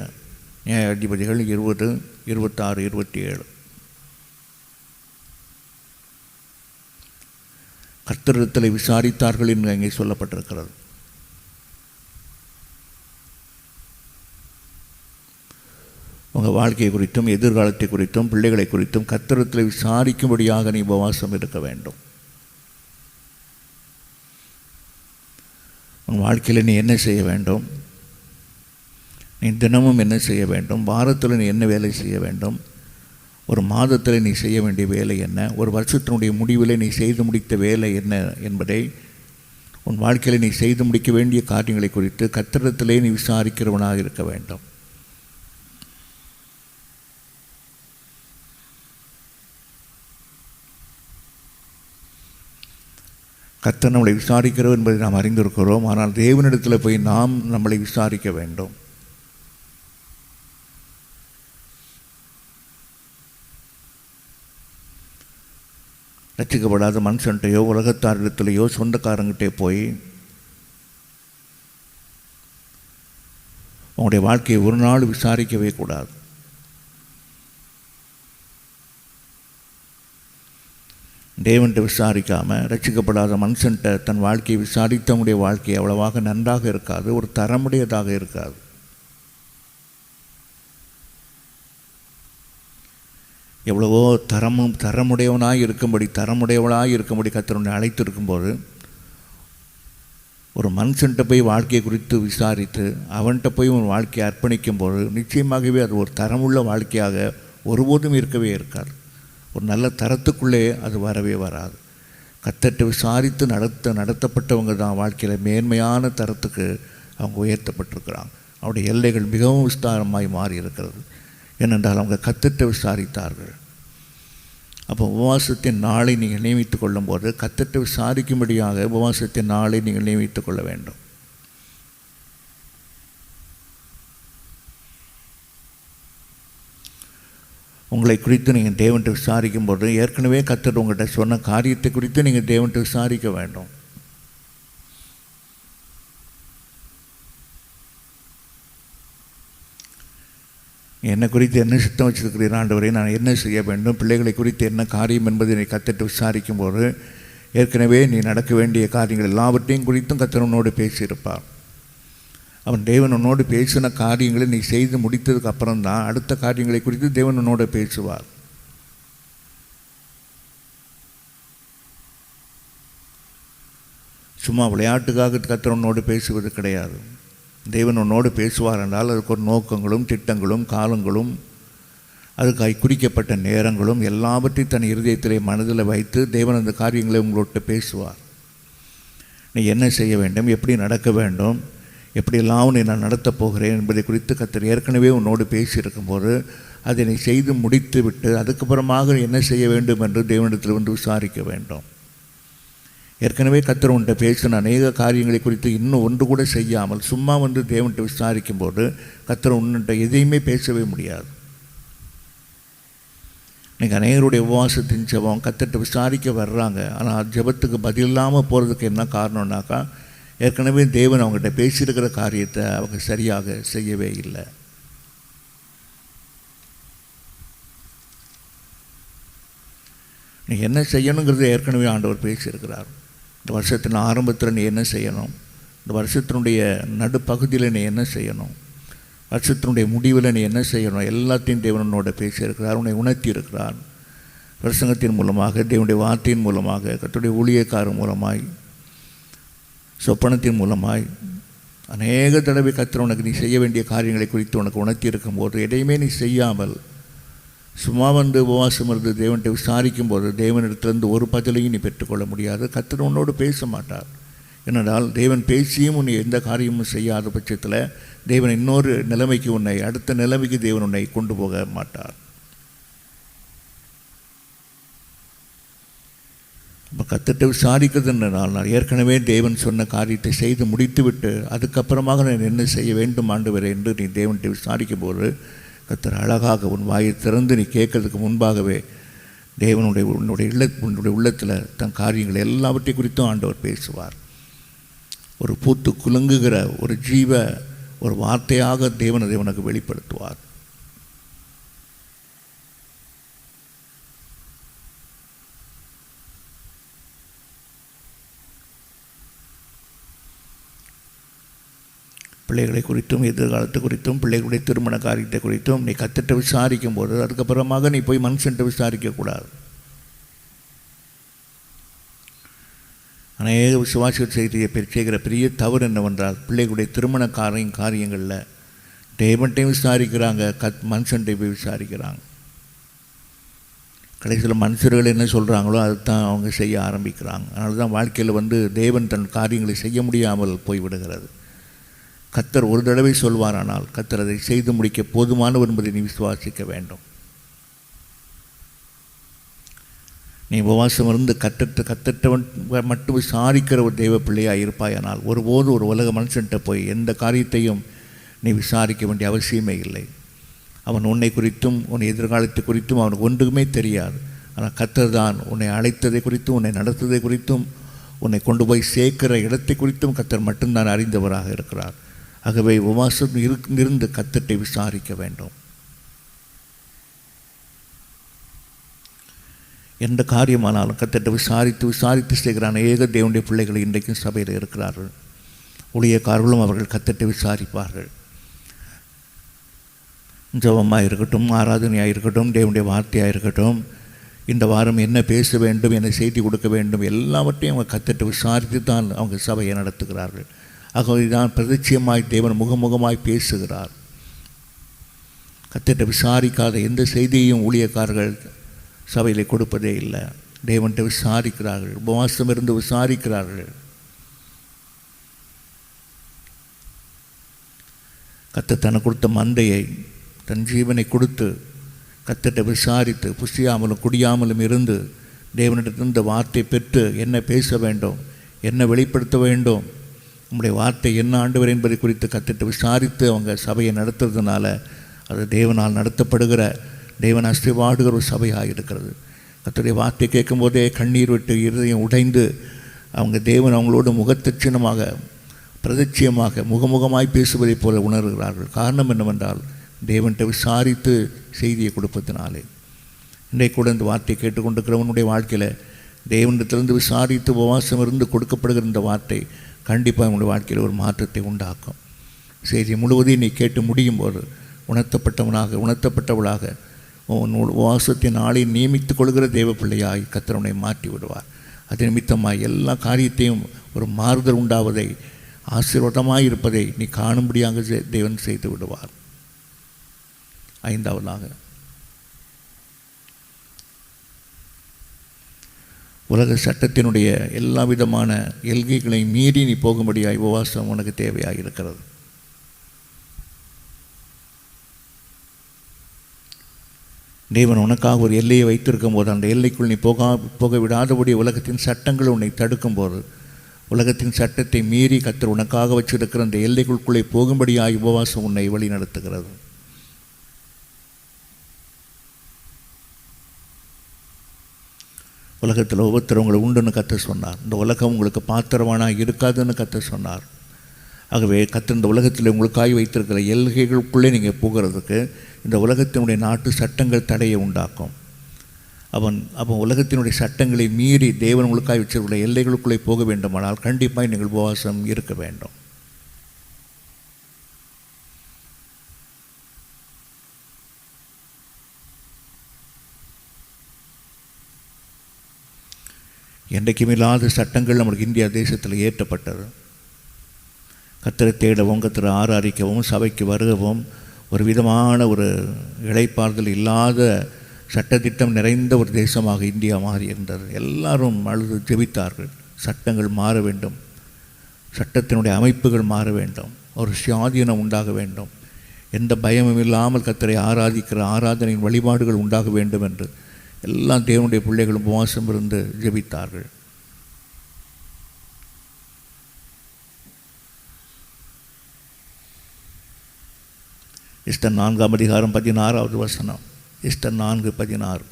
நியாயாதிபதிகள் 20, 26, 27 கர்த்தரிடத்தில் விசாரித்தார்கள் என்று அங்கே சொல்லப்பட்டிருக்கிறது. உங்கள் வாழ்க்கை குறித்தும் எதிர்காலத்தை குறித்தும் பிள்ளைகளை குறித்தும் கர்த்தரிடத்தில் விசாரிக்கும்படியாக நீ உபவாசம் இருக்க வேண்டும். உன் வாழ்க்கையில் நீ என்ன செய்ய வேண்டும்? நீ தினமும் என்ன செய்ய வேண்டும்? வாரத்தில் நீ என்ன வேலை செய்ய வேண்டும்? ஒரு மாதத்தில் நீ செய்ய வேண்டிய வேலை என்ன? ஒரு வருஷத்தினுடைய முடிவில் நீ செய்து முடித்த வேலை என்ன என்பதை, உன் வாழ்க்கையில் நீ செய்து முடிக்க வேண்டிய காரியங்களை குறித்து கர்த்தரிடத்திலே நீ விசாரிக்கிறவனாக இருக்க வேண்டும். கர்த்தர் நம்மளை விசாரிக்கிறோம் என்பதை நாம் அறிந்திருக்கிறோம். ஆனால் தேவனிடத்தில் போய் நாம் நம்மளை விசாரிக்க வேண்டும். ரட்சிக்கப்படாத மனுஷன்ட்டையோ உலகத்தாரிடத்திலேயோ சொந்தக்காரங்கிட்டே போய் உங்களுடைய வாழ்க்கையை ஒரு நாள் விசாரிக்கவே கூடாது. தேவன்கிட்ட விசாரிக்காமல் ரட்சிக்கப்படாத மனுஷன்கிட்ட தன் வாழ்க்கையை விசாரித்தவங்களுடைய வாழ்க்கை அவ்வளவாக நன்றாக இருக்காது, ஒரு தரமுடையதாக இருக்காது. எவ்வளவோ தரமுடையவனாக இருக்கும்படி கர்த்தர் அழைத்திருக்கும்போது ஒரு மனுஷன்கிட்ட போய் வாழ்க்கையை குறித்து விசாரித்து அவன்கிட்ட போய் உன் வாழ்க்கையை அர்ப்பணிக்கும்போது நிச்சயமாகவே அது ஒரு தரமுள்ள வாழ்க்கையாக ஒருபோதும் இருக்கவே இருக்காது. ஒரு நல்ல தரத்துக்குள்ளே அது வரவே வராது. கர்த்தரை விசாரித்து நடத்தப்பட்டவங்க தான் வாழ்க்கையில் மேன்மையான தரத்துக்கு அவங்க உயர்த்தப்பட்டிருக்கிறாங்க. அவருடைய எல்லைகள் மிகவும் விஸ்தாரமாய் மாறி இருக்கிறது. ஏனென்றால் அவங்க கர்த்தரை விசாரித்தார்கள். அப்போ உபவாசத்தின் நாளை நீங்கள் நியமித்துக் கொள்ளும்போது கர்த்தரை விசாரிக்கும்படியாக உபவாசத்தின் நாளை நீங்கள் நியமித்துக் கொள்ள வேண்டும். உங்களை குறித்து நீங்கள் தேவன்கிட்ட விசாரிக்கும்போது ஏற்கனவே கர்த்தர் உங்கள்கிட்ட சொன்ன காரியத்தை குறித்து நீங்கள் தேவன்கிட்ட விசாரிக்க வேண்டும். என்னை குறித்து என்ன சித்தம் வச்சிருக்கிறீர் ஆண்டவரே, நான் என்ன செய்ய வேண்டும், பிள்ளைகளை குறித்து என்ன காரியம் என்பதை நீ கத்திட்டு விசாரிக்கும் போது ஏற்கனவே நீ நடக்க வேண்டிய காரியங்கள் எல்லாவற்றையும் குறித்தும் கர்த்தர் உன்னோடு பேசியிருப்பார். அவன் தேவன் உன்னோடு பேசின காரியங்களை நீ செய்து முடித்ததுக்கு அப்புறம்தான் அடுத்த காரியங்களை குறித்து தேவன் உன்னோடு பேசுவார். சும்மா விளையாட்டுக்காக கர்த்தர் உன்னோடு பேசுவது கிடையாது. தேவன் உன்னோடு பேசுவார் என்றால் அதுக்கு ஒரு நோக்கங்களும் திட்டங்களும் காலங்களும் அதுக்கு குறிக்கப்பட்ட நேரங்களும் எல்லாவற்றையும் தன் இருதயத்திலே மனதில் வைத்து தேவன் அந்த காரியங்களை உங்களோட பேசுவார். நீ என்ன செய்ய வேண்டும், எப்படி நடக்க வேண்டும், எப்படியெல்லாம் உன்னை நான் நடத்தப் போகிறேன் என்பதை குறித்து கர்த்தர் ஏற்கனவே உன்னோடு பேசியிருக்கும்போது அதை நீ செய்து முடித்து விட்டு அதுக்கப்புறமாக என்ன செய்ய வேண்டும் என்று தேவனிடத்தில் வந்து விசாரிக்க வேண்டும். ஏற்கனவே கர்த்தர் உன்கிட்ட பேசின அநேக காரியங்களை குறித்து இன்னும் ஒன்று கூட செய்யாமல் சும்மா வந்து தேவன்கிட்ட விசாரிக்கும் போது கர்த்தர் உன்னிட்ட எதையுமே பேசவே முடியாது. இன்றைக்கி அநேகருடைய உபவாசத்தின் ஜெபம் கர்த்தர்கிட்ட விசாரிக்க வர்றாங்க, ஆனால் ஜெபத்துக்கு பதில் இல்லாமல் போகிறதுக்கு என்ன காரணம்னாக்கா ஏற்கனவே தேவன் அவங்ககிட்ட பேசியிருக்கிற காரியத்தை அவங்க சரியாக செய்யவே இல்லை. நீ என்ன செய்யணுங்கிறது ஏற்கனவே ஆண்டவர் பேசியிருக்கிறார். இந்த வருஷத்தின் ஆரம்பத்தில் நீ என்ன செய்யணும், இந்த வருஷத்தினுடைய நடுப்பகுதியில் நீ என்ன செய்யணும், வருஷத்தினுடைய முடிவில் நீ என்ன செய்யணும், எல்லாத்தையும் தேவனோட பேசியிருக்கிறார், உன்னை உணர்த்தி இருக்கிறார். பிரசங்கத்தின் மூலமாக, தேவனுடைய வார்த்தையின் மூலமாக, கர்த்தருடைய ஊழியக்காரர் மூலமாய், சொப்பனத்தின் மூலமாய் அநேக தடவை கர்த்தர் உனக்கு நீ செய்ய வேண்டிய காரியங்களை குறித்து உனக்கு உணர்த்தி இருக்கும்போது எதையுமே நீ செய்யாமல் சும்மா வந்து உபவாசம் இருந்து தேவன்கிட்ட விசாரிக்கும் போது தேவனிடத்திலிருந்து ஒரு பதிலையும் நீ பெற்றுக்கொள்ள முடியாது. கர்த்தர் உன்னோடு பேச மாட்டார். ஏனென்றால் தேவன் பேசியும் உன்னை எந்த காரியமும் செய்யாத பட்சத்தில் தேவன் இன்னொரு நிலைமைக்கு உன்னை, அடுத்த நிலைமைக்கு தேவன் உன்னை கொண்டு போக மாட்டார். இப்போ கர்த்தர்கிட்ட விசாரிக்கிறதுனால் நான் ஏற்கனவே தேவன் சொன்ன காரியத்தை செய்து முடித்து விட்டு அதுக்கப்புறமாக நான் என்ன செய்ய வேண்டும் ஆண்டவரே என்று நீ தேவன்கிட்ட விசாரிக்கும் போது கர்த்தர் அழகாக உன் வாயை திறந்து நீ கேட்கறதுக்கு முன்பாகவே உன்னுடைய உள்ளத்தில் தன் காரியங்கள் எல்லாவற்றை குறித்தும் ஆண்டவர் பேசுவார். ஒரு பூத்து குலுங்குகிற ஒரு ஜீவ ஒரு வார்த்தையாக தேவன் அதை உனக்கு வெளிப்படுத்துவார். பிள்ளைகளை குறித்தும் எதிர்காலத்தை குறித்தும் பிள்ளைகளுடைய திருமண காரியத்தை குறித்தும் நீ கர்த்தர்கிட்ட விசாரிக்கும் போது அதுக்கப்புறமாக நீ போய் மனுஷன்கிட்ட விசாரிக்கக்கூடாது. அநேக விசுவாசிகள் செய்கிற பெரிய தவறு என்னவென்றால் பிள்ளைகளுடைய திருமண காரியங்களில் தேவன்கிட்டையும் விசாரிக்கிறாங்க, மனுஷன்கிட்ட போய் விசாரிக்கிறாங்க. கடைசியில் மனுஷர்கள் என்ன சொல்கிறாங்களோ அதுதான் அவங்க செய்ய ஆரம்பிக்கிறாங்க. அதனால தான் வாழ்க்கையில் தேவன் தன் காரியங்களை செய்ய முடியாமல் போய்விடுகிறது. கர்த்தர் ஒரு தடவை சொல்வாரானால் கர்த்தர் அதை செய்து முடிக்க போதுமானவர் என்பதை நீ விசுவாசிக்க வேண்டும். நீ உபவாசம் இருந்து கர்த்தர்கிட்ட மட்டும் விசாரிக்கிற ஒரு தெய்வ பிள்ளையாக இருப்பாயானால் ஒருபோது ஒரு உலக மனுஷன்கிட்ட போய் எந்த காரியத்தையும் நீ விசாரிக்க வேண்டிய அவசியமே இல்லை. அவன் உன்னை குறித்தும் உன் எதிர்காலத்தை குறித்தும் அவனுக்கு ஒன்றுமே தெரியாது. ஆனால் கர்த்தர் தான் உன்னை அழைத்ததை குறித்தும் உன்னை நடத்ததை குறித்தும் உன்னை கொண்டு போய் சேர்க்கிற இடத்தை குறித்தும் கர்த்தர் மட்டும்தான் அறிந்தவராக இருக்கிறார். ஆகவே உபவாசம் இருந்து கர்த்தரை விசாரிக்க வேண்டும். எந்த காரியமானாலும் கர்த்தரை விசாரித்து செய்கிற அநேக தேவனுடைய பிள்ளைகள் இன்றைக்கும் சபையில் இருக்கிறார்கள். ஊழியக்காரர்களும் அவர்கள் கர்த்தரை விசாரிப்பார்கள். ஜெபமாக இருக்கட்டும், ஆராதனையாக இருக்கட்டும், தேவனுடைய வார்த்தையாக இருக்கட்டும், இந்த வாரம் என்ன பேச வேண்டும், என்ன செய்தி கொடுக்க வேண்டும், எல்லாவற்றையும் அவங்க கர்த்தரை விசாரித்து தான் அவங்க சபையை நடத்துகிறார்கள். ஆகவே தான் பிரதிச்சியமாய் தேவன் முகமுகமாய் பேசுகிறார். கர்த்தரை விசாரிக்காத எந்த செய்தியையும் ஊழியக்காரர்கள் சபையில் கொடுப்பதே இல்லை. தேவன்கிட்ட விசாரிக்கிறார்கள், உபவாசம் இருந்து விசாரிக்கிறார்கள். கர்த்தர் தனக்கு கொடுத்த மந்தையை தன் ஜீவனை கொடுத்து கர்த்தரை விசாரித்து புசியாமலும் குடியாமலும் இருந்து தேவனிடத்திலிருந்து இந்த வார்த்தை பெற்று என்ன பேச வேண்டும், என்ன வெளிப்படுத்த வேண்டும், நம்முடைய வார்த்தை என்ன ஆண்டவர் என்பதை குறித்து கர்த்தரை விசாரித்து அவங்க சபையை நடத்துறதுனால அது தேவனால் நடத்தப்படுகிற தேவன் ஆசீர்வாடுகிற ஒரு சபையாக இருக்கிறது. கர்த்தருடைய வார்த்தை கேட்கும்போதே கண்ணீர் விட்டு இருதயம் உடைந்து அவங்க தேவன் அவங்களோட முகத்தட்சிணமாக பிரதிச்சியமாக முகமுகமாய் பேசுவதைப் போல உணர்கிறார்கள். காரணம் என்னவென்றால் தேவன்கிட்ட விசாரித்து செய்தியை கொடுப்பதினாலே. இன்றைக்கு கூட இந்த வார்த்தையை கேட்டுக்கொண்டிருக்கிறவனுடைய வாழ்க்கையில் தேவனிடத்திலிருந்து விசாரித்து உபவாசம் இருந்து கொடுக்கப்படுகிற இந்த வார்த்தை கண்டிப்பாக உங்களுடைய வாழ்க்கையில் ஒரு மாற்றத்தை உண்டாக்கும். செய்தி முழுவதையும் நீ கேட்டு முடியும் போது உணர்த்தப்பட்டவளாக உபவாசத்தை நாளை நியமித்து கொள்கிற தேவ பிள்ளையாய் கர்த்தர் மாற்றி விடுவார். அது நிமித்தமாக எல்லா காரியத்தையும் ஒரு மாறுதல் உண்டாவதை, ஆசீர்வாதமாக இருப்பதை நீ காணும்படியாக தேவன் செய்து விடுவார். ஐந்தாவதாக, உலக சட்டத்தினுடைய எல்லா விதமான எல்கைகளையும் மீறி நீ போகும்படியாய் உபவாசம் உனக்கு தேவையாக இருக்கிறது. தேவன் உனக்காக ஒரு எல்லையை வைத்திருக்கும் போது அந்த எல்லைக்குள் நீ போக விடாதபடி உலகத்தின் சட்டங்கள் உன்னை தடுக்கும் போது, உலகத்தின் சட்டத்தை மீறி கர்த்தர் உனக்காக வச்சிருக்கிற அந்த எல்லைக்குள்ளே போகும்படியாய் உபவாசம் உன்னை வழி நடத்துகிறது. உலகத்தில் உபத்திரவங்களை உண்டுன்னு கர்த்தர் சொன்னார். இந்த உலகம் உங்களுக்கு பாத்திரமானாக இருக்காதுன்னு கர்த்தர் சொன்னார். ஆகவே கர்த்தர் இந்த உலகத்தில் உங்களுக்காக வைத்திருக்கிற எல்கைகளுக்குள்ளே நீங்கள் போகிறதுக்கு இந்த உலகத்தினுடைய நாட்டு சட்டங்கள் தடையை உண்டாக்கும். அவன் உலகத்தினுடைய சட்டங்களை மீறி தேவன் உங்களுக்காக வச்சிருக்கிற எல்லைகளுக்குள்ளே போக வேண்டுமானால் கண்டிப்பாக நீங்கள் உபவாசம் இருக்க வேண்டும். என்றைக்கும் இல்லாத சட்டங்கள் நம்மளுக்கு இந்தியா தேசத்தில் ஏற்றப்பட்டது. கர்த்தரை தேடவும், கர்த்தரை ஆராதிக்கவும், சபைக்கு வருகவும், ஒரு விதமான ஒரு இளைப்பாறுதல் இல்லாத சட்டத்திட்டம் நிறைந்த ஒரு தேசமாக இந்தியா மாறி இருந்தது. எல்லாரும் அழுது ஜெபித்தார்கள். சட்டங்கள் மாற வேண்டும், சட்டத்தினுடைய அமைப்புகள் மாற வேண்டும், ஒரு சுயாதீனம் உண்டாக வேண்டும், எந்த பயமும் இல்லாமல் கர்த்தரை ஆராதிக்கிற ஆராதனையின் வழிபாடுகள் உண்டாக வேண்டும் என்று எல்லா தேவனுடைய பிள்ளைகளும் உபவாசம் இருந்து ஜெபித்தார்கள். Esther 4:16 Esther 4:16.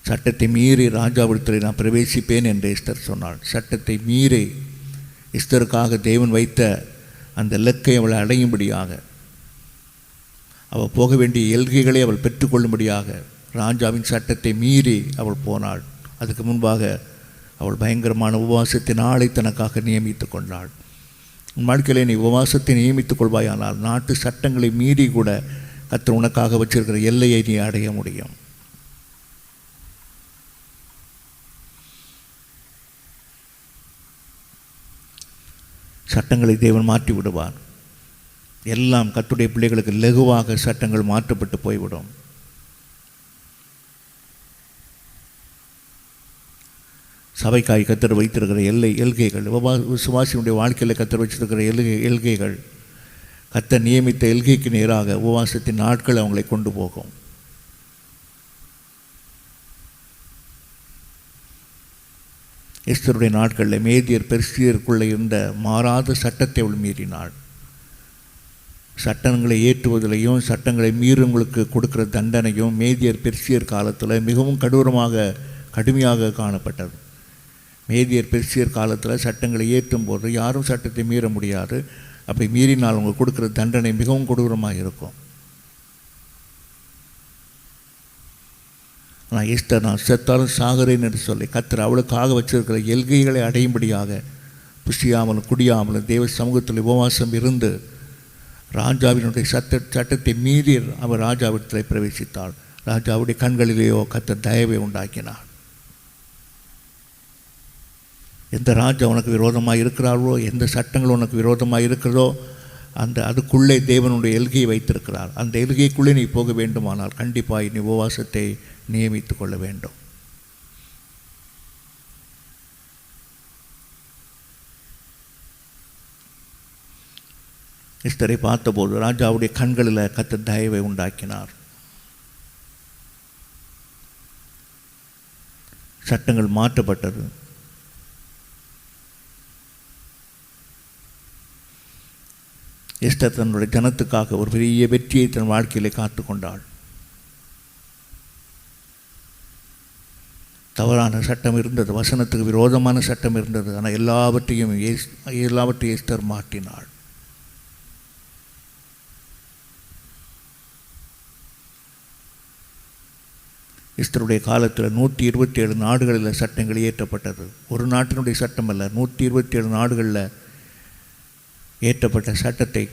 சட்டத்தை மீறி ராஜாவிடத்தில் நான் பிரவேசிப்பேன் என்று எஸ்தர் சொன்னாள். சட்டத்தை மீறி எஸ்தருக்காக தேவன் வைத்த அந்த இலக்கை அவளை அடையும்படியாக, அவள் போக வேண்டிய எல்கைகளை அவள் பெற்றுக்கொள்ளும்படியாக ராஜாவின் சட்டத்தை மீறி அவள் போனாள். அதுக்கு முன்பாக அவள் பயங்கரமான உபவாசத்தை நாளை தனக்காக நியமித்து கொண்டாள். உன் வாழ்க்கையிலே நீ உபவாசத்தை நியமித்துக் கொள்வாயானால் நாட்டு சட்டங்களை மீறி கூட கர்த்தர் உனக்காக வச்சிருக்கிற எல்லையை நீ அடைய முடியும். சட்டங்களை தேவன் மாற்றி விடுவார். எல்லாம் கர்த்தருடைய பிள்ளைகளுக்கு லகுவாக சட்டங்கள் மாற்றப்பட்டு போய்விடும். சபைக்காய் கர்த்தர் வைத்திருக்கிற எல்கைகள், விசுவாசியுடைய வாழ்க்கையில் கர்த்தர் வச்சிருக்கிற எல்கைகள், கர்த்தர் நியமித்த எல்கைக்கு நேராக உபவாசத்தின் நாட்கள் அவங்களை கொண்டு போகும். எஸ்தருடைய நாட்களில் மேதியர் பெர்சியருக்குள்ளே இருந்த மாறாத சட்டத்தை அவள் மீறினாள். சட்டங்களை ஏற்றுவதிலையும் சட்டங்களை மீறுவங்களுக்கு கொடுக்குற தண்டனையும் மேதியர் பெர்சியர் காலத்தில் மிகவும் கடுமையாக காணப்பட்டது. மேதியர் பெர்சியர் காலத்தில் சட்டங்களை ஏற்றும் போது யாரும் சட்டத்தை மீற முடியாது. அப்படி மீறினால் அவங்க கொடுக்குற தண்டனை மிகவும் கொடூரமாக இருக்கும். ஆனால் எஸ்தர் நான் செத்தாலும் சாகிறேன் என்று சொல்லி கர்த்தர் அவளுக்காக வச்சிருக்கிற எல்கைகளை அடையும்படியாக புசியாமலும் குடியாமலும் தேவ சமூகத்தில் உபவாசம் இருந்து ராஜாவினுடைய சட்டத்தை மீறி அவர் ராஜாவிடத்தில் பிரவேசித்தாள். ராஜாவுடைய கண்களிலேயோ கர்த்தர் தயவை உண்டாக்கினார். எந்த ராஜா உனக்கு விரோதமாக இருக்கிறாரோ, எந்த சட்டங்கள் உனக்கு விரோதமாக இருக்கிறதோ அதுக்குள்ளே தேவனுடைய எல்கையை வைத்திருக்கிறார். அந்த எல்கைக்குள்ளே நீ போக வேண்டுமானால் கண்டிப்பாக நீ உபவாசத்தை நியமித்து கொள்ள வேண்டும். எஸ்தரை பார்த்தபோது ராஜாவுடைய கண்களில் கர்த்தர் தயவை உண்டாக்கினார். சட்டங்கள் மாற்றப்பட்டது. எஸ்தர் தன்னுடைய ஜனத்துக்காக ஒரு பெரிய வெற்றியை தன் வாழ்க்கையிலே காத்து கொண்டாள். தவறான சட்டம் இருந்தது, வசனத்துக்கு விரோதமான சட்டம் இருந்தது. ஆனால் எல்லாவற்றையும் எஸ்தர் மாற்றினாள். எஸ்தருடைய காலத்தில் 127 நாடுகளில் சட்டங்கள் இயற்றப்பட்டது. ஒரு நாட்டினுடைய சட்டம் அல்ல, 127 நாடுகளில் இயற்றப்பட்ட சட்டத்தை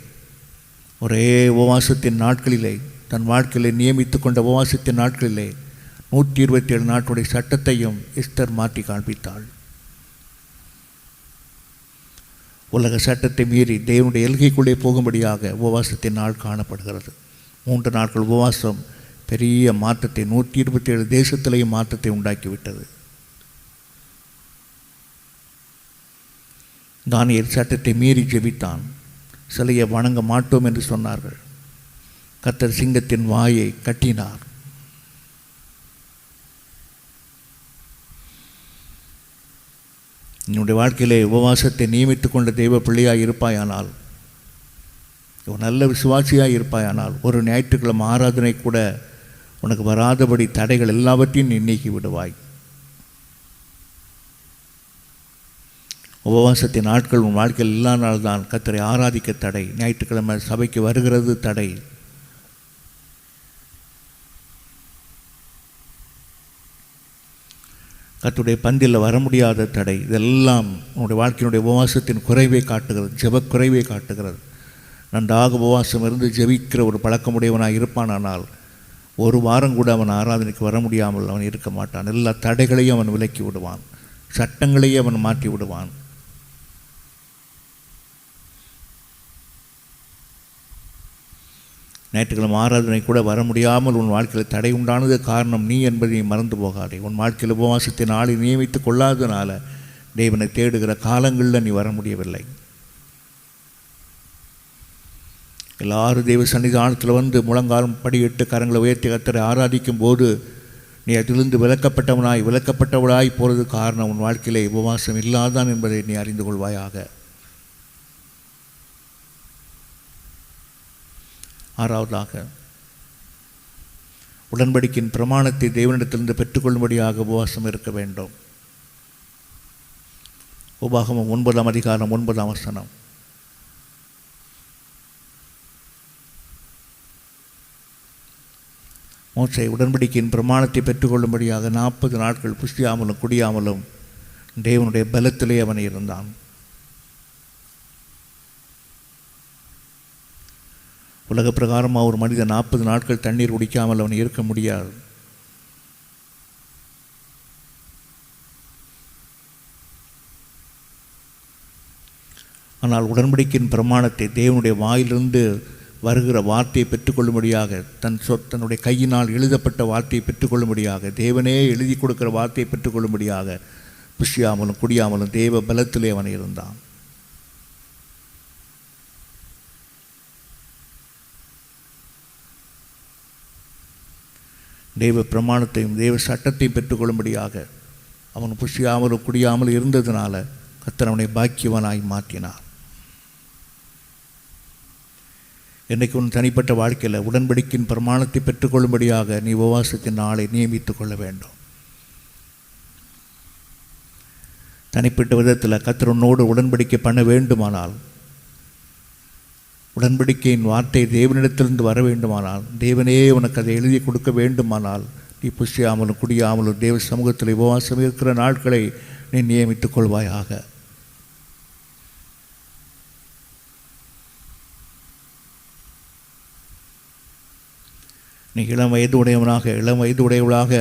ஒரே உபவாசத்தின் நாட்களிலே, தன் வாழ்க்கையிலே நியமித்து கொண்ட உபவாசத்தின் நாட்களிலே 127 நாட்டுடைய சட்டத்தையும் எஸ்தர் மாற்றி காண்பித்தாள். உலக சட்டத்தை மீறி தேவனுடைய எல்கைக்குள்ளே போகும்படியாக உபவாசத்தின் நாள் காணப்படுகிறது. 3 நாட்கள் உபவாசம் பெரிய மாற்றத்தை 127 தேசத்திலேயும் மாற்றத்தை உண்டாக்கிவிட்டது. தானியேல் சட்டத்தை மீறி ஜெபித்தான். சிலையை வணங்க மாட்டோம் என்று சொன்னார்கள். கர்த்தர் சிங்கத்தின் வாயை கட்டினார். என்னுடைய வாழ்க்கையிலே உபவாசத்தை நியமித்துக் கொண்ட தெய்வ பிள்ளையாய் இருப்பாயானால், ஒரு நல்ல விசுவாசியாக இருப்பாயானால், ஒரு ஞாயிற்றுக்கிழமை ஆராதனை கூட உனக்கு வராதபடி தடைகள் எல்லாவற்றையும் நீ நீக்கி விடுவாய். உபவாசத்தின் நாட்கள் உன் வாழ்க்கையில் எல்லா நாள் தான் கர்த்தரை ஆராதிக்க தடை. ஞாயிற்றுக்கிழமை சபைக்கு வருகிறது தடை. கர்த்தருடைய பந்தியில் வர முடியாத தடை. இதெல்லாம் உன்னுடைய வாழ்க்கையினுடைய உபவாசத்தின் குறைவை காட்டுகிறது, ஜெபக் குறைவை காட்டுகிறது. நன்றாக உபவாசம் இருந்து ஜெபிக்கிற ஒரு பழக்கமுடையவனாக இருப்பானால் ஒரு வாரம் கூட அவன் ஆராதனைக்கு வர முடியாமல் அவன் இருக்க மாட்டான். எல்லா தடைகளையும் அவன் விலக்கி விடுவான், சட்டங்களையும் அவன் மாற்றி விடுவான். ஞாயிற்றுக்கிழமை ஆராதனை கூட வர முடியாமல் உன் வாழ்க்கையில் தடை உண்டானது காரணம் நீ என்பதை மறந்து போகாதே. உன் வாழ்க்கையில் உபவாசத்தை நாளை நியமித்து கொள்ளாதனால தேவனை தேடுகிற காலங்களில் நீ வர முடியவில்லை. எல்லாரும் தெய்வ சன்னிதானத்தில் வந்து முழங்காலம் படியிட்டு கரங்களை உயர்த்தி கர்த்தரை ஆராதிக்கும் போது நீ அதிலிருந்து விலக்கப்பட்டவளாய் போகிறது காரணம் உன் வாழ்க்கையிலே உபவாசம் இல்லாதான் என்பதை நீ அறிந்து கொள்வாயாக. 6வதாக, உடன்படிக்கையின் பிரமாணத்தை தேவனிடத்திலிருந்து பெற்றுக்கொள்ளும்படியாக உபவாசம் இருக்க வேண்டும். உபாகமம் 9ஆம் அதிகாரம் 9ஆம் வசனம். மோசே உடன்படிக்கையின் பிரமாணத்தை பெற்றுக்கொள்ளும்படியாக 40 நாட்கள் புசியாமலும் குடியாமலும் தேவனுடைய பலத்திலே அவன் இருந்தான். உலக பிரகாரமாக ஒரு மனிதன் 40 நாட்கள் தண்ணீர் குடிக்காமல் அவன் இருக்க முடியாது. ஆனால் உடன்படிக்கையின் பிரமாணத்தை தேவனுடைய வாயிலிருந்து வருகிற வார்த்தையை பெற்றுக்கொள்ளும்படியாக, தன்னுடைய கையினால் எழுதப்பட்ட வார்த்தையை பெற்றுக்கொள்ளும்படியாக, தேவனே எழுதி கொடுக்கிற வார்த்தையை பெற்றுக்கொள்ளும்படியாக புசியாமலும் குடியாமலும் தேவ பலத்திலே அவன் இருந்தான். தேவ பிரமாணத்தையும் தேவ சட்டத்தையும் பெற்றுக்கொள்ளும்படியாக அவன் புசியாமலும் குடியாமல் இருந்ததுனால கர்த்தர் அவனை பாக்கியவனாய் மாற்றினார். இன்றைக்கு உன் தனிப்பட்ட வாழ்க்கையில் உடன்படிக்கையின் பிரமாணத்தை பெற்றுக்கொள்ளும்படியாக நீ உபவாசத்தின் நாளை நியமித்துக் கொள்ள வேண்டும். தனிப்பட்ட விதத்தில் கர்த்தர் உன்னோடு உடன்படிக்கை பண்ண வேண்டுமானால், உடன்படிக்கையின் வார்த்தை தேவனிடத்திலிருந்து வர வேண்டுமானால், தேவனே உனக்கு அதை எழுதி கொடுக்க வேண்டுமானால், நீ புசியாமலும் குடியாமலும் தேவ சமூகத்தில் உபவாசம் இருக்கிற நாட்களை நீ நியமித்துக் கொள்வாயாக. நீ இளம் வயது உடையவளாக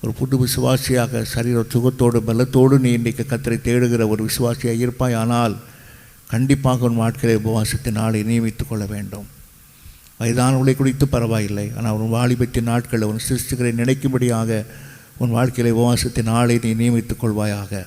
ஒரு புது விசுவாசியாக சரீர சுகத்தோடு பலத்தோடு நீ இன்றைக்கு கர்த்தரை தேடுகிற ஒரு விசுவாசியாக இருப்பாய். ஆனால் கண்டிப்பாக உன் வாழ்க்கையை உபவாசத்தின் நாளை நியமித்துக் கொள்ள வேண்டும். வயதானவளை குறித்து பரவாயில்லை, ஆனால் உன் வாலிபத்தின் நாட்களில் உன் சிருஷ்டிகரை நினைக்கும்படியாக உன் வாழ்க்கையிலே உபவாசத்தின் நாளை நீ நியமித்துக் கொள்வாயாக.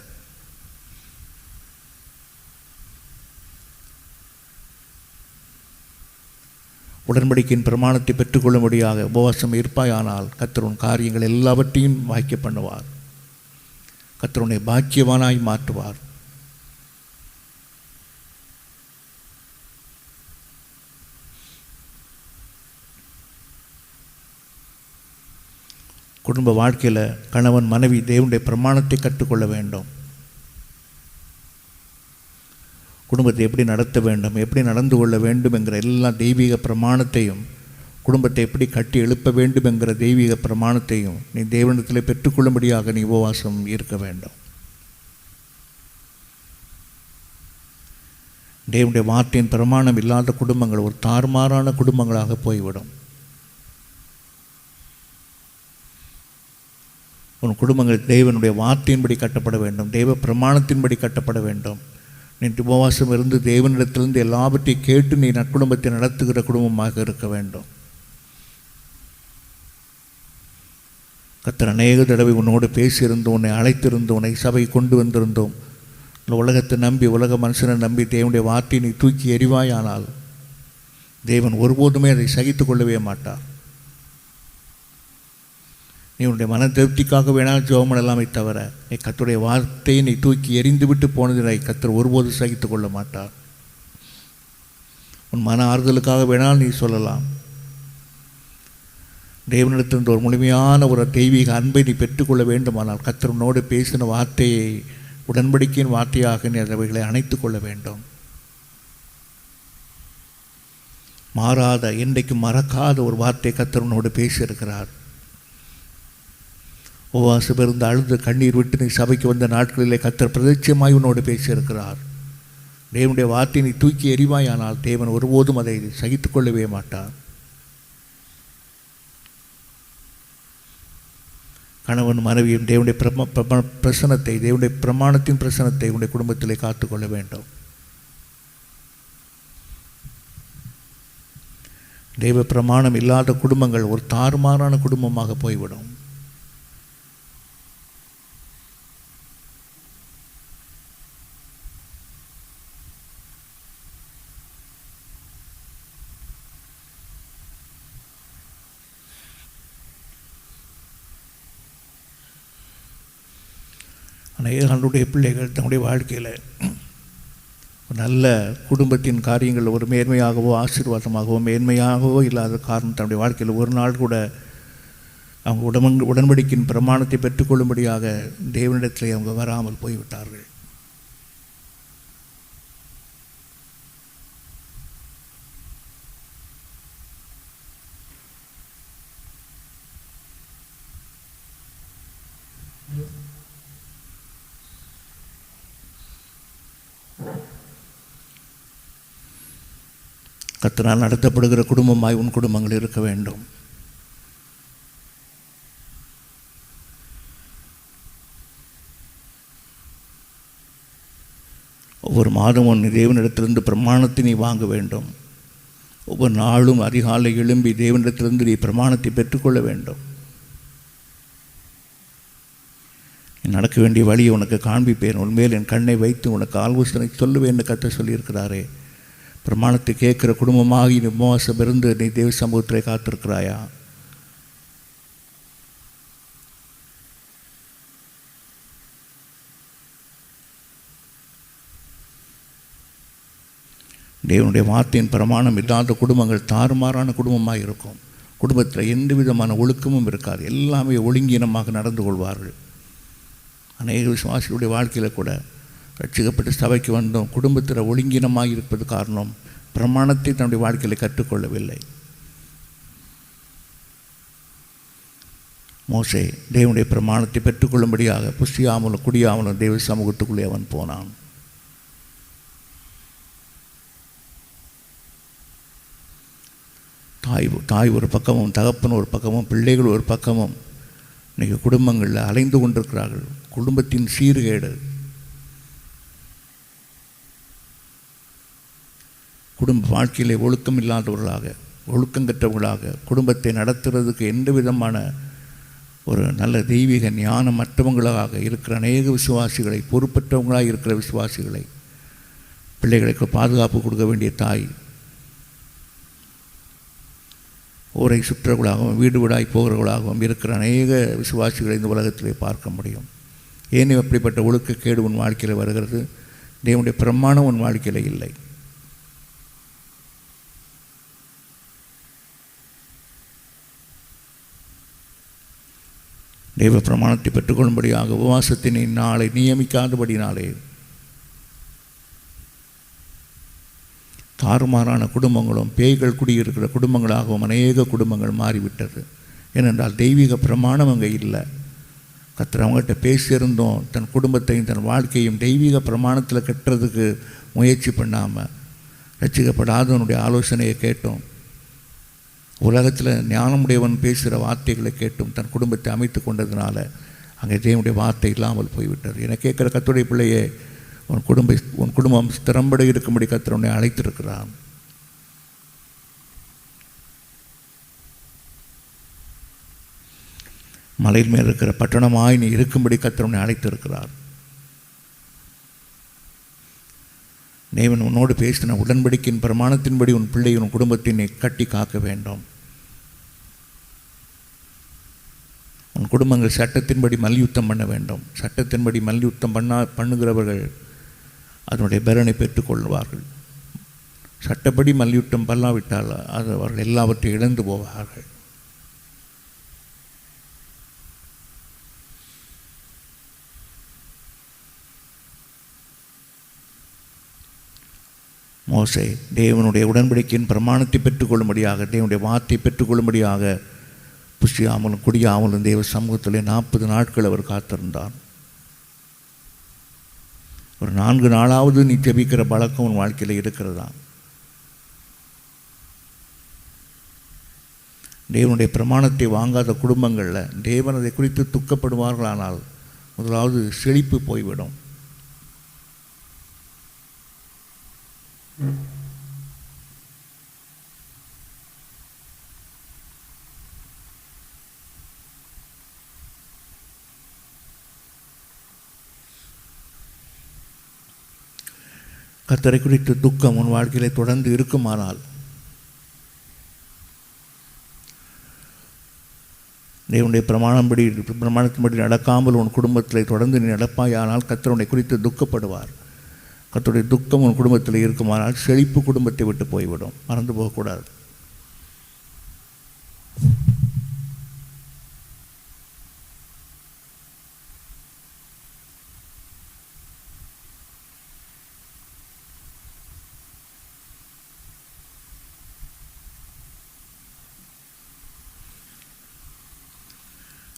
உடன்படிக்கையின் பிரமாணத்தை பெற்றுக்கொள்ளும்படியாக உபவாசம் இருப்பாயானால் கர்த்தர் உன் காரியங்கள் எல்லாவற்றையும் வாய்க்க பண்ணுவார். கர்த்தர் உன்னை பாக்கியவானாய் மாற்றுவார். குடும்ப வாழ்க்கையில் கணவன் மனைவி தேவனுடைய பிரமாணத்தை கற்றுக்கொள்ள வேண்டும். குடும்பத்தை எப்படி நடத்த வேண்டும், எப்படி நடந்து கொள்ள வேண்டும் என்கிற எல்லா தெய்வீக பிரமாணத்தையும் குடும்பத்தை எப்படி கட்டி எழுப்ப வேண்டும் என்கிற தெய்வீக பிரமாணத்தையும் நீ தேவனிடத்தில் பெற்றுக்கொள்ளும்படியாக நீ உபவாசம் இருக்க வேண்டும். தேவனுடைய வார்த்தையின் பிரமாணம் இல்லாத குடும்பங்கள் ஒரு தாறுமாறான குடும்பங்களாக போய்விடும். உன் குடும்பங்கள் தேவனுடைய வார்த்தையின்படி கட்டப்பட வேண்டும், தெய்வ பிரமாணத்தின்படி கட்டப்பட வேண்டும். நீ உபவாசம் இருந்து தேவனிடத்திலிருந்து எல்லாவற்றையும் கேட்டு நீ நற்குடும்பத்தை நடத்துகிற குடும்பமாக இருக்க வேண்டும். கர்த்தர் அநேக தடவை உன்னோடு பேசியிருந்து உன்னை அழைத்திருந்து உன்னை சபை கொண்டு வந்திருந்தோம். இந்த உலகத்தை நம்பி உலக மனுஷனை நம்பி தேவனுடைய வார்த்தையை நீ தூக்கி எறிவாயானால் தேவன் ஒருபோதுமே அதை சகித்து கொள்ளவே மாட்டார். நீ உன்னுடைய மன திருப்திக்காக வேணால் ஜெபம் எல்லாமே தவிர நீ கர்த்தருடைய வார்த்தையை நீ தூக்கி எறிந்து விட்டு போனதினை கர்த்தர் ஒருபோது சகித்து கொள்ள மாட்டார். உன் மன ஆறுதலுக்காக வேணால் நீ சொல்லலாம். தேவனிடத்திலிருந்து ஒரு முழுமையான ஒரு தெய்வீக அன்பை நீ பெற்றுக்கொள்ள வேண்டுமானால் கர்த்தர் உன்னோடு பேசின வார்த்தையை உடன்படிக்கையின் வார்த்தையாக நீ அவைகளை அணைத்து கொள்ள வேண்டும். மாறாத என்றைக்கு மறக்காத ஒரு வார்த்தை கர்த்தர் உன்னோடு பேசியிருக்கிறார். உபவாசம் இருந்து அழுது கண்ணீர் விட்டு நீ சபைக்கு வந்த நாட்களிலே கர்த்தர் பிரதட்சியமாய் உன்னோடு பேசியிருக்கிறார். தேவனுடைய வார்த்தையை நீ தூக்கி எறிவாயானால் தேவன் ஒருபோதும் அதை சகித்து கொள்ளவே மாட்டார். கணவன் மனைவியும் தேவனுடைய பிரசனத்தை தேவனுடைய பிரமாணத்தின் பிரசனத்தை உன்னுடைய குடும்பத்திலே காத்துக்கொள்ள வேண்டும். தெய்வ பிரமாணம் இல்லாத குடும்பங்கள் ஒரு தாறுமாறான குடும்பமாக போய்விடும். அநேகருடைய பிள்ளைகள் தன்னுடைய வாழ்க்கையில் நல்ல குடும்பத்தின் காரியங்கள் ஒரு மேன்மையாகவோ ஆசீர்வாதமாகவோ மேன்மையாகவோ இல்லாத காரணம் தன்னுடைய வாழ்க்கையில் ஒரு நாள் கூட அவங்க உடன்படிக்கையின் பிரமாணத்தை பெற்றுக்கொள்ளும்படியாக தேவனிடத்தில் அவங்க வராமல் போய்விட்டார்கள். கர்த்தரால் நடத்தப்படுகிற குடும்பமாய் உன் குடும்பங்கள் இருக்க வேண்டும். ஒவ்வொரு மாதமும் நீ தேவனிடத்திலிருந்து பிரமாணத்தை நீ வாங்க வேண்டும். ஒவ்வொரு நாளும் அதிகாலை எழும்பி தேவனிடத்திலிருந்து நீ பிரமாணத்தை பெற்றுக்கொள்ள வேண்டும். நீ நடக்க வேண்டிய வழியை உனக்கு காண்பிப்பேன், உன்மேல் என் கண்ணை வைத்து உனக்கு ஆலோசனை சொல்லுவேன் என்று கர்த்தர் சொல்லியிருக்கிறாரே. பிரமாணத்தை கேட்குற குடும்பமாகி நீ உபவாசம் இருந்து நீ தேவ சமூகத்திலே காத்திருக்கிறாயா? தேவனுடைய வார்த்தையின் பிரமாணம் இல்லாத குடும்பங்கள் தாறுமாறான குடும்பமாக இருக்கும். குடும்பத்தில் எந்த விதமான ஒழுக்கமும் இருக்காது. எல்லாமே ஒழுங்கீனமாக நடந்து கொள்வார்கள். அநேக விசுவாசிகளுடைய வாழ்க்கையில் கூட ரட்சிக்கப்பட்டு சபைக்கு வந்தோம், குடும்பத்தில் ஒழுங்கீனமாக இருப்பது காரணம் பிரமாணத்தை தன்னுடைய வாழ்க்கையில் கற்றுக்கொள்ளவில்லை. மோசே தேவனுடைய பிரமாணத்தை பெற்றுக்கொள்ளும்படியாக புசியாமலும் குடியாமலும் தேவ சமூகத்துக்குள்ளே அவன் போனான். தாய் ஒரு பக்கமும் தகப்பன் ஒரு பக்கமும் பிள்ளைகள் ஒரு பக்கமும் இன்றைக்கி குடும்பங்களில் அலைந்து கொண்டிருக்கிறார்கள். குடும்பத்தின் சீர்கேடு, குடும்ப வாழ்க்கையிலே ஒழுக்கம் இல்லாதவர்களாக ஒழுக்கங்கற்றவர்களாக குடும்பத்தை நடத்துறதுக்கு எந்த விதமான ஒரு நல்ல தெய்வீக ஞானம் மற்றவங்களாக இருக்கிற அநேக விசுவாசிகளை, பொறுப்பற்றவங்களாக இருக்கிற விசுவாசிகளை, பிள்ளைகளுக்கு பாதுகாப்பு கொடுக்க வேண்டிய தாய் ஊரை சுற்றவர்களாகவும் வீடு வீடாய் போகிறவர்களாகவும் இருக்கிற அநேக விசுவாசிகளை இந்த உலகத்திலே பார்க்க முடியும். ஏன் அப்படிப்பட்ட ஒழுக்கக்கேடு உன் வாழ்க்கையில் வருகிறது? தேவனுடைய பிரமாணம் உன் வாழ்க்கையில் இல்லை. தெய்வ பிரமாணத்தை பெற்றுக்கொள்ளும்படியாக உபவாசத்தினை நாளை நியமிக்காதபடினாலே தாறுமாறான குடும்பங்களும் பேய்கள் குடியிருக்கிற குடும்பங்களாகவும் அநேக குடும்பங்கள் மாறிவிட்டது. ஏனென்றால் தெய்வீக பிரமாணம் அங்கே இல்லை. கர்த்தர் அவங்ககிட்ட பேசியிருந்தோம், தன் குடும்பத்தையும் தன் வாழ்க்கையும் தெய்வீக பிரமாணத்தில் கட்டுறதுக்கு முயற்சி பண்ணாமல் ரட்சிக்கப்படாதவனுடைய ஆலோசனையை கேட்டோம். உலகத்தில் ஞானமுடையவன் பேசுகிற வார்த்தைகளை கேட்டும் தன் குடும்பத்தை அமைத்து கொண்டதுனால அங்கே தேவனுடைய வார்த்தை இல்லாமல் போய்விட்டது. என கேட்குற கர்த்தருடைய பிள்ளையே, உன் குடும்பம் திறம்பட இருக்கும்படி கர்த்தர் உன்னை அழைத்திருக்கிறான். மலையில் மேல் இருக்கிற பட்டணமாய் நீ இருக்கும்படி கர்த்தர் உன்னை அழைத்திருக்கிறார். தேவன் உன்னோடு பேசின உடன்படிக்கையின் பிரமாணத்தின்படி உன் பிள்ளை உன் குடும்பத்தை நீ கட்டி காக்க வேண்டும். உன் குடும்பங்கள் சட்டத்தின்படி மல்யுத்தம் பண்ண வேண்டும். சட்டத்தின்படி மல்யுத்தம் பண்ணுகிறவர்கள் அதனுடைய பலனை பெற்றுக்கொள்வார்கள். சட்டப்படி மல்யுத்தம் பண்ணாவிட்டால் அது அவர்கள் எல்லாவற்றையும் இழந்து போவார்கள். மோசே தேவனுடைய உடன்படிக்கையின் பிரமாணத்தை பெற்றுக்கொள்ளும்படியாக, தேவனுடைய வார்த்தையை பெற்றுக்கொள்ளும்படியாக புசியாமலும் குடியாமலும் தேவ சமூகத்திலே 40 நாட்கள் அவர் காத்திருந்தார். ஒரு 4 நாளாவது நீ ஜெபிக்கிற பழக்கம் உன் வாழ்க்கையில் இருக்கிறதா? தேவனுடைய பிரமாணத்தை வாங்காத குடும்பங்களில் தேவன் அதை குறித்து துக்கப்படுவார்களானால் முதலாவது செழிப்பு போய்விடும். கர்த்தரை குறித்து துக்கம் உன் வாழ்க்கையிலே தொடர்ந்து இருக்குமானால் தேவனுடைய பிரமாணத்தின்படி நடக்காமல் உன் குடும்பத்தில் தொடர்ந்து நீ நடப்பாயானால் கர்த்தரை குறித்து துக்கப்படுவார். கர்த்தருடைய துக்கம் உன் குடும்பத்தில் இருக்குமானால் செழிப்பு குடும்பத்தை விட்டு போய்விடும். மறந்து போகக்கூடாது.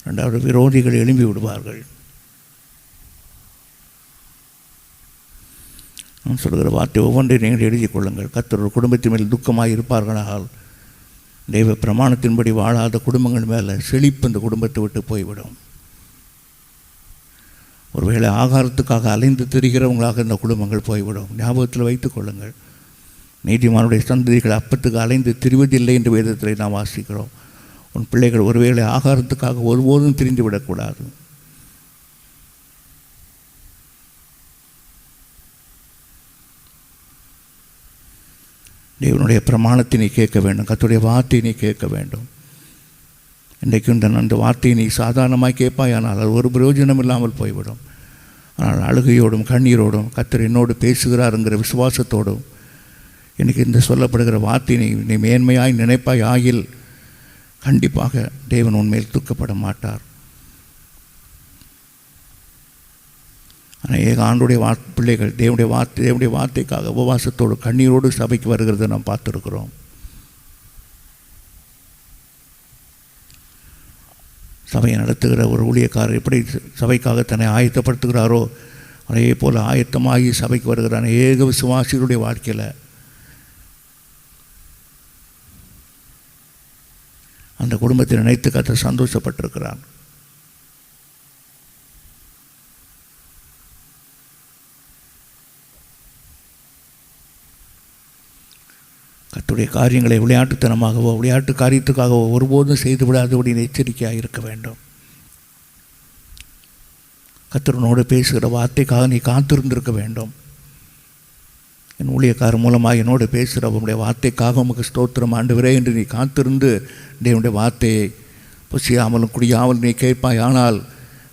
ரெண்டாவது, விரோதிகள் எழும்பி விடுவார்கள். நான் சொல்கிற வார்த்தை ஒவ்வொன்றை நீங்கள் எழுதி கொள்ளுங்கள். கர்த்தர் ஒரு குடும்பத்தின் மேல் துக்கமாக இருப்பார்களால் தெய்வ பிரமாணத்தின்படி வாழாத குடும்பங்கள் மேலே செழிப்பு இந்த குடும்பத்தை விட்டு போய்விடும். ஒருவேளை ஆகாரத்துக்காக அலைந்து திரிகிறவங்களாக இந்த குடும்பங்கள் போய்விடும். ஞாபகத்தில் வைத்துக் கொள்ளுங்கள். நீதிமானுடைய சந்ததிகள் அப்பத்துக்கு அலைந்து திரிவதில்லை என்று வேதத்தில் நாம் வாசிக்கிறோம். உன் பிள்ளைகள் ஒருவேளை ஆகாரத்துக்காக ஒருபோதும் திரிந்து விடக்கூடாது. தேவனுடைய பிரமாணத்தை நீ கேட்க வேண்டும். கர்த்தருடைய வார்த்தையை நீ கேட்க வேண்டும். இன்றைக்கு அந்த வார்த்தையை நீ சாதாரணமாக கேட்பாயானால் அது ஒரு பிரயோஜனம் இல்லாமல் போய்விடும். ஆனால் அழுகையோடும் கண்ணீரோடும் கர்த்தர் என்னோடு பேசுகிறாருங்கிற விசுவாசத்தோடும் இன்றைக்கி இந்த சொல்லப்படுகிற வார்த்தையை நீ மேன்மையாய் நினைப்பாய் ஆகில் கண்டிப்பாக தேவன் உன்மேல் துக்கப்பட மாட்டார். அநேக ஆண்டுடைய பிள்ளைகள் தேவனுடைய வார்த்தைக்காக உபவாசத்தோடு கண்ணீரோடு சபைக்கு வருகிறத நாம் பார்த்துருக்கிறோம். சபையை நடத்துகிற ஒரு ஊழியக்காரர் எப்படி சபைக்காக தன்னை ஆயத்தப்படுத்துகிறாரோ அதே போல் ஆயத்தமாகி சபைக்கு வருகிற அநேக விசுவாசிகளுடைய வாழ்க்கையில் அந்த குடும்பத்தை நினைத்து கர்த்தர் சந்தோஷப்பட்டிருக்கிறான். கர்த்தருடைய காரியங்களை விளையாட்டுத்தனமாகவோ விளையாட்டு காரியத்துக்காகவோ ஒருபோதும் செய்து விடாதபடி எச்சரிக்கையாக இருக்க வேண்டும். கர்த்தரோடு பேசுகிற வார்த்தைக்காக நீ காத்திருந்திருக்க வேண்டும். என் ஊழியக்காரர் மூலமாக என்னோடு பேசுகிற உங்களுடைய வார்த்தைக்காக உமக்கு ஸ்தோத்திரம் ஆண்டவரே என்று நீ காத்திருந்து தேவனுடைய வார்த்தையை புசியாமலும் குடியாமலும் நீ கேட்பாய். ஆனால்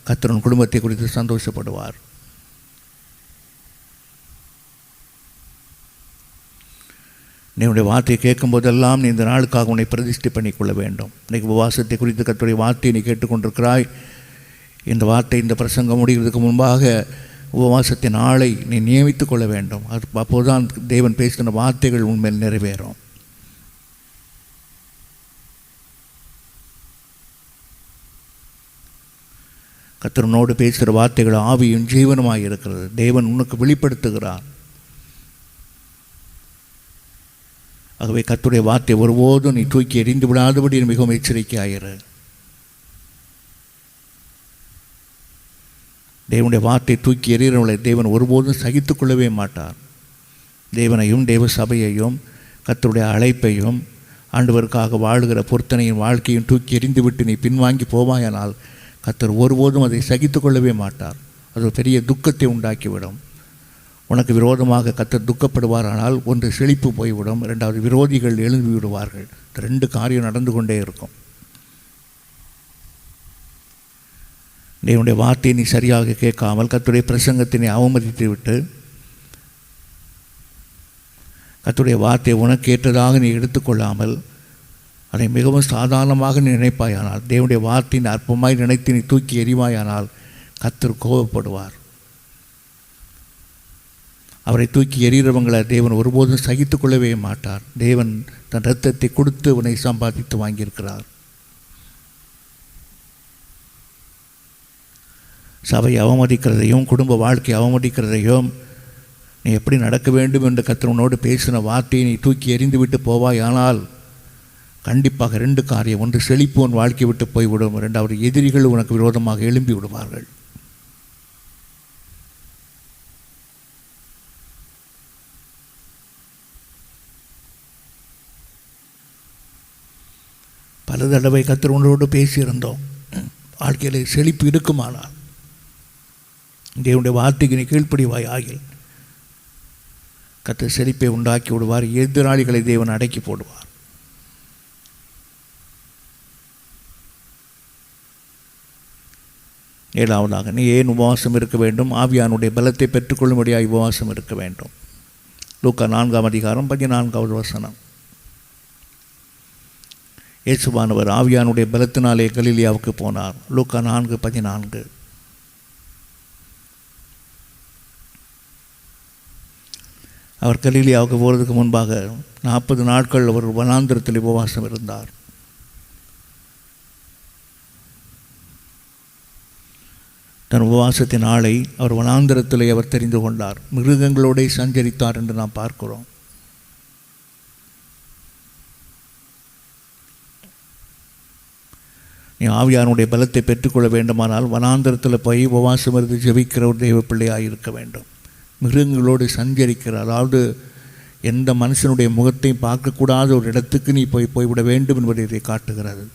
கர்த்தர் குடும்பத்தை குறித்து சந்தோஷப்படுவார். என்னுடைய வார்த்தையை கேட்கும் போதெல்லாம் நீ இந்த நாளுக்காக உன்னை பிரதிஷ்டை பண்ணிக்கொள்ள வேண்டும். இன்றைக்கு உபவாசத்தை குறித்து கர்த்தருடைய வார்த்தையை நீ கேட்டுக்கொண்டிருக்கிறாய். இந்த வார்த்தை இந்த பிரசங்கம் முடிகிறதுக்கு முன்பாக உபவாசத்தின் ஆளை நீ நியமித்து கொள்ள வேண்டும். அப்போதுதான் தேவன் பேசின வார்த்தைகள் உண்மையில் நிறைவேறும். கர்த்தரோடு பேசுகிற வார்த்தைகள் ஆவியும் ஜீவனுமாய் இருக்கிறது. தேவன் உனக்கு வெளிப்படுத்துகிறார். ஆகவே கர்த்தருடைய வார்த்தை ஒருபோதும் நீ தூக்கி எறிந்து விடாதபடி மிகவும் எச்சரிக்கையாயிரு. தேவனுடைய வார்த்தை தூக்கி எறிகிறவர்களை தேவன் ஒருபோதும் சகித்து கொள்ளவே மாட்டார். தேவனையும் தேவ சபையையும் கர்த்தருடைய அழைப்பையும் ஆண்டவருக்காக வாழுகிற பொருத்தனையின் வாழ்க்கையும் தூக்கி எறிந்துவிட்டு நீ பின்வாங்கி போவாயானால் கர்த்தர் ஒருபோதும் அதை சகித்து கொள்ளவே மாட்டார். அது ஒரு பெரிய துக்கத்தை உண்டாக்கிவிடும். உனக்கு விரோதமாக கர்த்தர் துக்கப்படுவாரானால் ஒன்று செழிப்பு போய்விடும், இரண்டாவது விரோதிகள் எழுந்து விடுவார்கள். இந்த ரெண்டு காரியம் நடந்து கொண்டே இருக்கும். தேவனுடைய வார்த்தையை நீ சரியாக கேட்காமல் கர்த்தருடைய பிரசங்கத்தை நீ அவமதித்து விட்டு கர்த்தருடைய வார்த்தையை உனக்கு ஏற்றதாக நீ எடுத்துக்கொள்ளாமல் அதை மிகவும் சாதாரணமாக நீ நினைப்பாயானால், தேவனுடைய வார்த்தையின் அற்பமாய் நினைத்து நீ தூக்கி எறிவாயானால் கர்த்தர் கோபப்படுவார். அவரை தூக்கி எறிகிறவங்களை தேவன் ஒருபோதும் சகித்து கொள்ளவே மாட்டார். தேவன் தன் இரத்தத்தை கொடுத்து உன்னை சம்பாதித்து வாங்கியிருக்கிறார். சபையை அவமதிக்கிறதையும் குடும்ப வாழ்க்கையை அவமதிக்கிறதையும் நீ எப்படி நடக்க வேண்டும் என்று கர்த்தரோடு பேசின வார்த்தையை நீ தூக்கி எறிந்து விட்டு போவாயானால் கண்டிப்பாக ரெண்டு காரியம். ஒன்று செழிப்பு உன் வாழ்க்கை விட்டு போய்விடும், இரண்டாவது எதிரிகள் உனக்கு விரோதமாக எழும்பி விடுவார்கள். பல தடவை கர்த்தரோடு பேசியிருந்தோம். வாழ்க்கையில் செழிப்பு இருக்குமானால் தேவனுடைய வார்த்தைக்கு நீ கீழ்ப்படிவாய் ஆகில் கர்த்தர் செழிப்பை உண்டாக்கி விடுவார். எதிராளிகளை தேவன் அடக்கி போடுவார். ஏழாவதாக நீ ஏன் உபவாசம் இருக்க வேண்டும்? ஆவியானுடைய பலத்தை பெற்றுக்கொள்ளும்படியாக உபவாசம் இருக்க வேண்டும். லூக்கா 4ஆம் அதிகாரம் 14வது வசனம். இயேசுவானவர் ஆவியானுடைய பலத்தினாலே கலிலியாவுக்கு போனார். லூக்கா 4:14. அவர் கலிலியாவுக்கு போகிறதுக்கு முன்பாக 40 நாட்கள் அவர் வனாந்திரத்தில் உபவாசம் இருந்தார். தன் உபவாசத்தின் ஆளை அவர் வனாந்திரத்திலே அவர் தெரிந்து கொண்டார். மிருகங்களோடு சஞ்சரித்தார் என்று நாம் பார்க்கிறோம். நீ ஆவியானுடைய பலத்தை பெற்றுக்கொள்ள வேண்டுமானால் வனாந்திரத்தில் போய் உபவாசம் இருந்து ஜெபிக்கிற ஒரு தெய்வ பிள்ளையாக இருக்க வேண்டும். மிருகங்களோடு சஞ்சரிக்கிற, அதாவது எந்த மனுஷனுடைய முகத்தையும் பார்க்கக்கூடாத ஒரு இடத்துக்கு நீ போய்விட வேண்டும் என்பதை இதை காட்டுகிறது.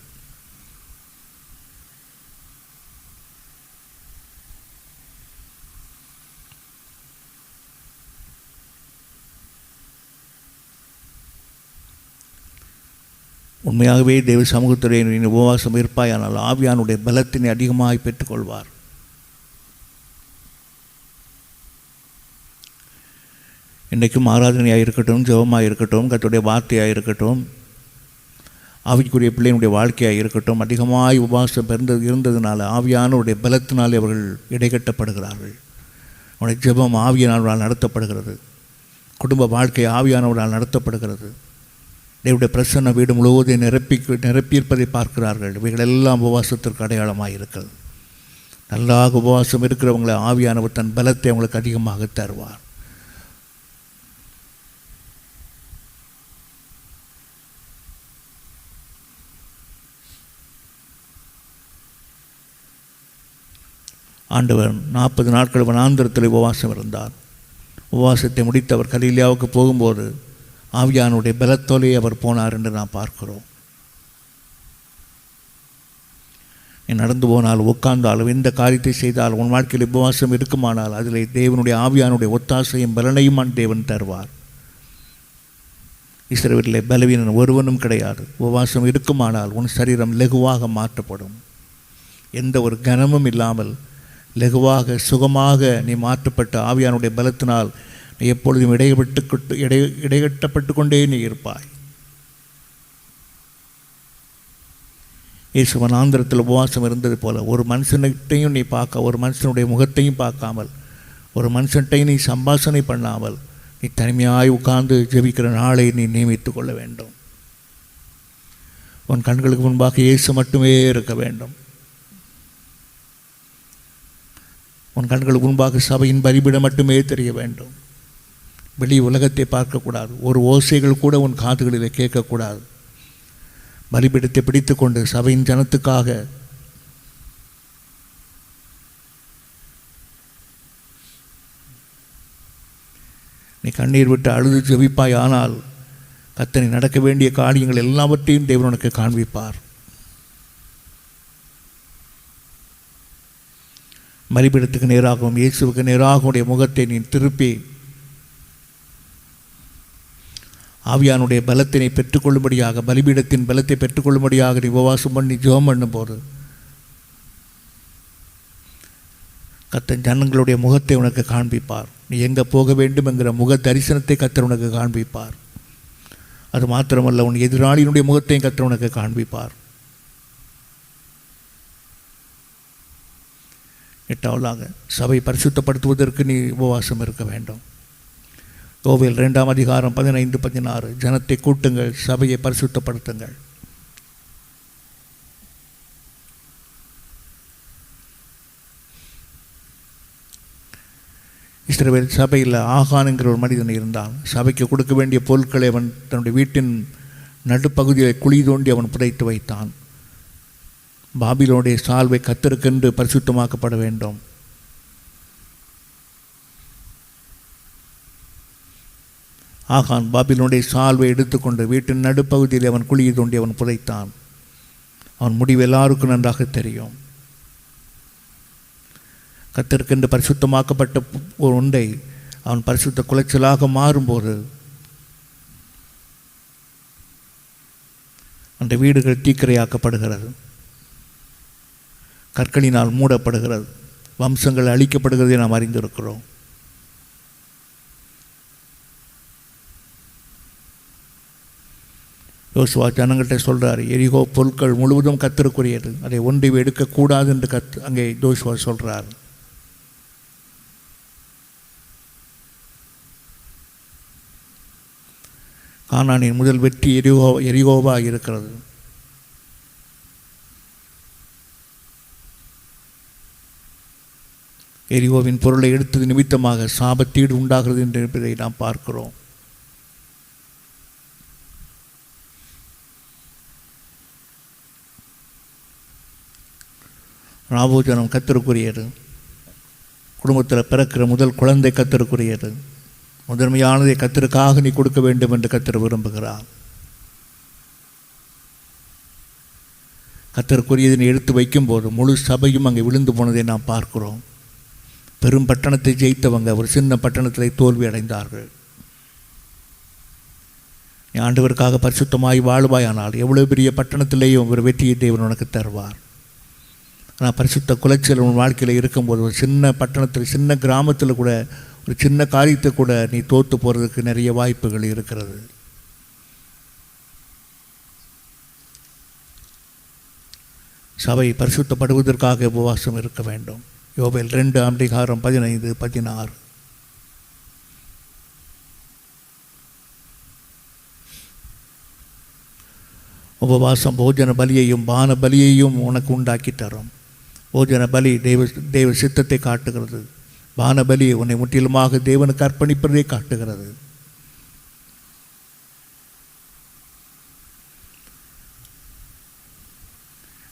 உண்மையாகவே தேவ சமூகத்துடைய உபவாசம் இருப்பாயானால் ஆவியானுடைய பலத்தினை அதிகமாக பெற்றுக்கொள்வார். இன்றைக்கும் ஆராதனையாக இருக்கட்டும், ஜெபமாக இருக்கட்டும், கர்த்தருடைய வார்த்தையாக இருக்கட்டும், ஆவிக்குரிய பிள்ளையினுடைய வாழ்க்கையாக இருக்கட்டும், அதிகமாக உபவாசம் இருந்ததுனால ஆவியானுடைய பலத்தினாலே அவர்கள் இடைகட்டப்படுகிறார்கள். அவனுடைய ஜெபம் ஆவியானவரால் நடத்தப்படுகிறது. குடும்ப வாழ்க்கை ஆவியானவரால் நடத்தப்படுகிறது. தேவனுடைய பிரசன்ன வீடு முழுவதும் நிரப்பியிருப்பதை பார்க்கிறார்கள். இவைகளெல்லாம் உபவாசத்திற்கு அடையாளமாக இருக்கிறது. நல்லாக உபவாசம் இருக்கிறவங்களை ஆவியானவர் தன் பலத்தை அவங்களுக்கு அதிகமாக தருவார். ஆண்டவர் 40 நாட்கள் வனாந்திரத்தில் உபவாசம் இருந்தார். உபவாசத்தை முடித்து அவர் கலிலியாவுக்கு போகும்போது ஆவியானுடைய பலத்தோலே அவர் போனார் என்று நாம் பார்க்கிறோம். நீ நடந்து போனால், உட்கார்ந்தாலும், எந்த காரியத்தை செய்தால் உன் வாழ்க்கையில் உபவாசம் இருக்குமானால் அதில் தேவனுடைய ஆவியானுடைய ஒத்தாசையும் பலனையும் தேவன் தருவார். இஸ்ரவேலிலே பலவீனன் ஒருவனும் கிடையாது. உபவாசம் இருக்குமானால் உன் சரீரம் லகுவாக மாற்றப்படும். எந்த ஒரு கனமும் இல்லாமல் லகுவாக சுகமாக நீ மாற்றப்பட்ட ஆவியானுடைய பலத்தினால் நீ எப்பொழுதும் இடைகட்டப்பட்டு கொண்டே நீ இருப்பாய். இயேசு வனாந்திரத்தில் உபவாசம் இருந்தது போல ஒரு மனுஷனையும் நீ ஒரு மனுஷனுடைய முகத்தையும் பார்க்காமல் ஒரு மனுஷன்ட்டை நீ சம்பாஷணை பண்ணாமல் நீ தனிமையாய் உட்கார்ந்து ஜெபிக்கிற நாளை நீ நியமித்து கொள்ள வேண்டும். உன் கண்களுக்கு முன்பாக இயேசு மட்டுமே இருக்க வேண்டும். உன் கண்களுக்கு முன்பாக சபையின் பலிபீடம் மட்டுமே தெரிய வேண்டும். வெளி உலகத்தை பார்க்கக்கூடாது. ஒரு ஓசைகள் கூட உன் காதுகளில் கேட்கக்கூடாது. பலிபீடத்தை பிடித்து கொண்டு சபையின் ஜனத்துக்காக நீ கண்ணீர் விட்டு அழுது ஜெபிப்பாய். ஆனால் கர்த்தர் நடக்க வேண்டிய காரியங்கள் எல்லாவற்றையும் தேவன் உனக்கு காண்பிப்பார். பலிபீடத்துக்கு நேராகவும் இயேசுவுக்கு நேராக உடைய முகத்தை நீ திருப்பி ஆவியானுடைய பலத்தினை பெற்றுக்கொள்ளும்படியாக, பலிபீடத்தின் பலத்தை பெற்றுக்கொள்ளும்படியாக நீ உபவாசம் பண்ணி ஜெபம் பண்ணும்போது கர்த்தர் ஜனங்களுடைய முகத்தை உனக்கு காண்பிப்பார். நீ எங்கே போக வேண்டும் என்கிற முக தரிசனத்தை கர்த்தர் உனக்கு காண்பிப்பார். அது மாத்திரமல்ல, உன் எதிராளியினுடைய முகத்தையும் கர்த்தர் உனக்கு காண்பிப்பார். எட்டாவதாக, சபை பரிசுத்தப்படுத்துவதற்கு நீ உபவாசம் இருக்க வேண்டும். யோவேல் 2ஆம் அதிகாரம் 15-16, ஜனத்தை கூட்டுங்கள், சபையை பரிசுத்தப்படுத்துங்கள். இஸ்ரவேல் சபையில் ஆகான் என்கிற ஒரு மனிதன் இருந்தான். சபைக்கு கொடுக்க வேண்டிய பொருட்களை அவன் தன்னுடைய வீட்டின் நடுப்பகுதியை குழி தோண்டி அவன் புதைத்து வைத்தான். பாபிலோனுடைய சால்வை கர்த்தருக்கென்று பரிசுத்தமாக்கப்பட வேண்டும். ஆகான் பாபிலோனுடைய சால்வை எடுத்துக்கொண்டு வீட்டின் நடுப்பகுதியில் அவன் குழியை தோண்டி அவன் புதைத்தான். அவன் முடிவு எல்லாருக்கும் நன்றாக தெரியும். கர்த்தருக்கென்று பரிசுத்தமாக்கப்பட்ட ஒரு ஒன்றை அவன் பரிசுத்த குலைச்சலாக மாறும்போது அந்த வீடுகள் தீக்கிரையாக்கப்படுகிறது, கற்களினால் மூடப்படுகிறது, வம்சங்கள் அழிக்கப்படுகிறதை நாம் அறிந்திருக்கிறோம். யோசுவா ஜனங்கள்கிட்ட சொல்கிறார், எரிகோ பொருட்கள் முழுவதும் கர்த்தருக்குரியது, அதை ஒன்றை எடுக்கக்கூடாது என்று அங்கே யோசுவா சொல்கிறார். கானானின் முதல் வெற்றி எரிகோவாக இருக்கிறது. எரிகோவின் பொருளை எடுத்தது நிமித்தமாக சாபத்தீடு உண்டாகிறது என்பதை நாம் பார்க்கிறோம். ராபோஜனம் கர்த்தருக்குரியது. குடும்பத்தில் பிறக்கிற முதல் குழந்தை கர்த்தருக்குரியது. முதன்மையானதை கர்த்தருக்காக நீ கொடுக்க வேண்டும் என்று கர்த்தர் விரும்புகிறார். கர்த்தருக்குரியதை நீ எடுத்து வைக்கும்போது முழு சபையும் அங்கே விழுந்து போனதை நாம் பார்க்கிறோம். பெரும் பட்டணத்தை ஜெயித்தவங்க ஒரு சின்ன பட்டணத்தில் தோல்வி அடைந்தார்கள். நீ ஆண்டவருக்காக பரிசுத்தமாய் வாழ்வாயானால் எவ்வளோ பெரிய பட்டணத்திலேயும் ஒரு வெற்றியை தேவன் உனக்கு தருவார். ஆனால் பரிசுத்த குலைச்சல் உன் வாழ்க்கையில் இருக்கும்போது ஒரு சின்ன பட்டணத்தில், சின்ன கிராமத்தில் கூட, ஒரு சின்ன காரியத்தை கூட நீ தோற்று போகிறதுக்கு நிறைய வாய்ப்புகள் இருக்கிறது. சபை பரிசுத்தப்படுவதற்காக உபவாசம் இருக்க வேண்டும். யோவேல் 2ஆம் அதிகாரம் 15-16. உபவாசம் போஜன பலியையும் பான பலியையும் உனக்கு உண்டாக்கி தரும். போஜன பலி தேவ சித்தத்தை காட்டுகிறது. பான பலி உன்னை முற்றிலுமாக தேவனுக்கு அர்ப்பணிப்பதை காட்டுகிறது.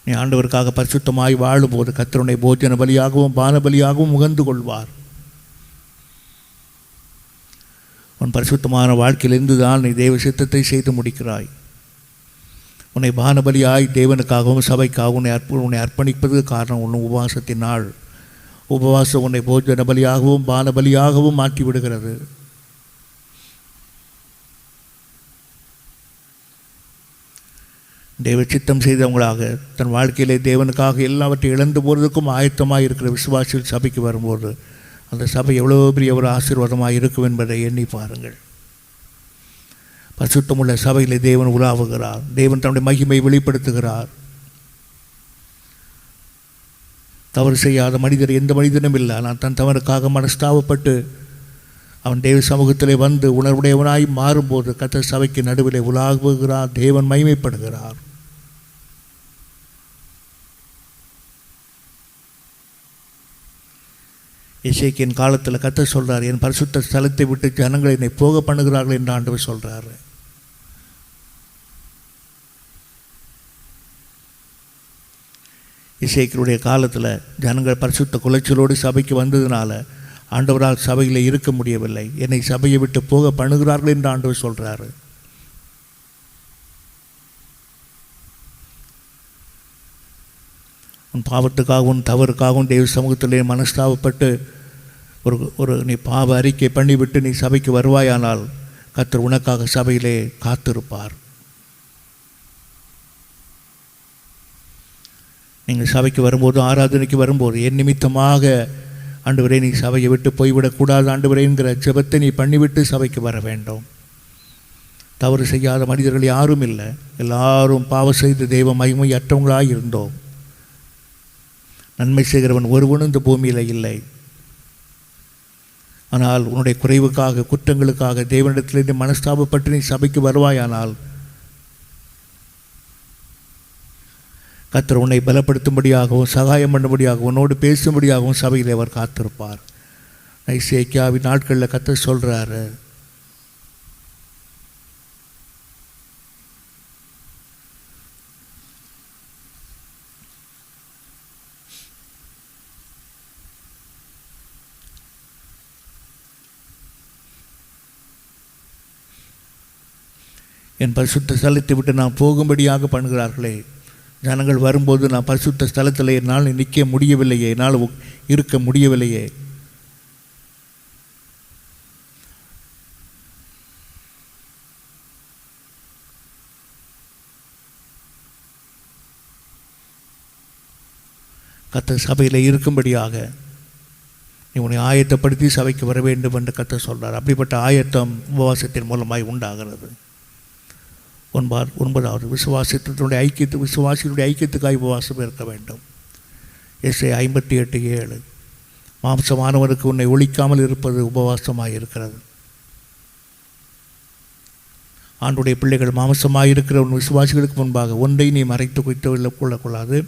நீ ஆண்டவருக்காக பரிசுத்தமாய் வாழும்போது கர்த்தருனை போஜன பலியாகவும் பான பலியாகவும் உகந்து கொள்வார். உன் பரிசுத்தமான வாழ்க்கையிலிருந்து தான் நீ தேவ சித்தத்தை செய்து முடிக்கிறாய். உன்னை பானபலியாய் தேவனுக்காகவும் சபைக்காகவும் உன்னை அர்ப்பணிப்பது காரணம் உன் உபவாசத்தின் நாள். உபவாசம் உன்னை போஜன பலியாகவும் பானபலியாகவும் மாற்றி விடுகிறது. தேவ சித்தம் செய்தவங்களாக தன் வாழ்க்கையிலே தேவனுக்காக எல்லாவற்றையும் இழந்து போகிறதுக்கும் ஆயத்தமாக இருக்கிற விசுவாசிகள் சபைக்கு வரும்போது அந்த சபை எவ்வளோ பெரிய ஒரு ஆசீர்வாதமாக இருக்கும் என்பதை எண்ணி பாருங்கள். பரிசுத்தமுள்ள சபையில் தேவன் உலாவுகிறார். தேவன் தன்னுடைய மகிமை வெளிப்படுத்துகிறார். தவறு செய்யாத மனிதர் எந்த மனிதனும் இல்லை. ஆனால் தன் தவறுக்காக மனஸ்தாபப்பட்டு அவன் தேவ சமூகத்திலே வந்து உணர்வுடையவனாய் மாறும்போது கர்த்தர் சபைக்கு நடுவிலே உலாவுகிறார், தேவன் மகிமைப்படுகிறார். எசேக்கியேலின் காலத்தில் கர்த்தர் சொல்றார், என் பரிசுத்த ஸ்தலத்தை விட்டு ஜனங்களை என்னை போக பண்ணுகிறார்கள் என்று ஆண்டவர் சொல்றாரு. எசேக்கியேலுடைய காலத்தில் ஜனங்கள் பரிசுத்த குலைச்சலோடு சபைக்கு வந்ததுனால ஆண்டவரால் சபையில் இருக்க முடியவில்லை, என்னை சபையை விட்டு போக பண்ணுகிறார்கள் என்று ஆண்டவர் சொல்றாரு. உன் பாவத்துக்காகவும் உன் தவறுக்காகவும் தேவ சமூகத்திலே மனஸ்தாபப்பட்டு ஒரு நீ பாவ அறிக்கை பண்ணிவிட்டு நீ சபைக்கு வருவாயானால் கர்த்தர் உனக்காக சபையிலே காத்திருப்பார். நீங்கள் சபைக்கு வரும்போது, ஆராதனைக்கு வரும்போது, என் நிமித்தமாக ஆண்டவரே நீ சபையை விட்டு போய்விடக்கூடாது ஆண்டவரே என்கிற ஜெபத்தை நீ பண்ணிவிட்டு சபைக்கு வர வேண்டும். தவறு செய்யாத மனிதர்கள் யாரும் இல்லை, எல்லாரும் பாவம் செய்து தெய்வ மகிமை அற்றவங்களாக இருந்தோம். நன்மை செய்கிறவன் ஒருவனும் இந்த பூமியில் இல்லை. ஆனால் உன்னுடைய குறைவுக்காக, குற்றங்களுக்காக தேவனிடத்திலிருந்து மனஸ்தாபப்பட்டு நீ சபைக்கு வருவாயானால் கர்த்தர் உன்னை பலப்படுத்தும்படியாகவும் சகாயம் பண்ணும்படியாகவும் உன்னோடு பேசும்படியாகவும் சபையில் அவர் காத்திருப்பார். எசேக்கியாவின் நாட்களில் கர்த்தர் சொல்கிறாரு, என் பரிசுத்த ஸ்தலத்தை விட்டு நான் போகும்படியாக பண்ணுகிறார்களே, ஜனங்கள் வரும்போது நான் பரிசுத்த ஸ்தலத்தில் என்னால் நிற்க முடியவில்லையே, என்னால் இருக்க முடியவில்லையே. கர்த்தர் சபையில் இருக்கும்படியாக நீ உன்னை ஆயத்தப்படுத்தி சபைக்கு வர வேண்டும் என்று கர்த்தர் சொல்கிறார். அப்படிப்பட்ட ஆயத்தம் உபவாசத்தின் மூலமாய் உண்டாகிறது. ஒன்பதாவது விசுவாசத்தினுடைய விசுவாசிகளுடைய ஐக்கியத்துக்காய் உபவாசம் இருக்க வேண்டும். எஸ்ஐயா 58:7 மாம்சமானவனுக்கு உன்னை ஒழிக்காமல் இருப்பது உபவாசமாக இருக்கிறது. ஆண்டுடைய பிள்ளைகள் மாம்சமாக இருக்கிற உன் விசுவாசிகளுக்கு முன்பாக ஒன்றை நீ மறைத்து வைத்து கொள்ளக்கூடாது.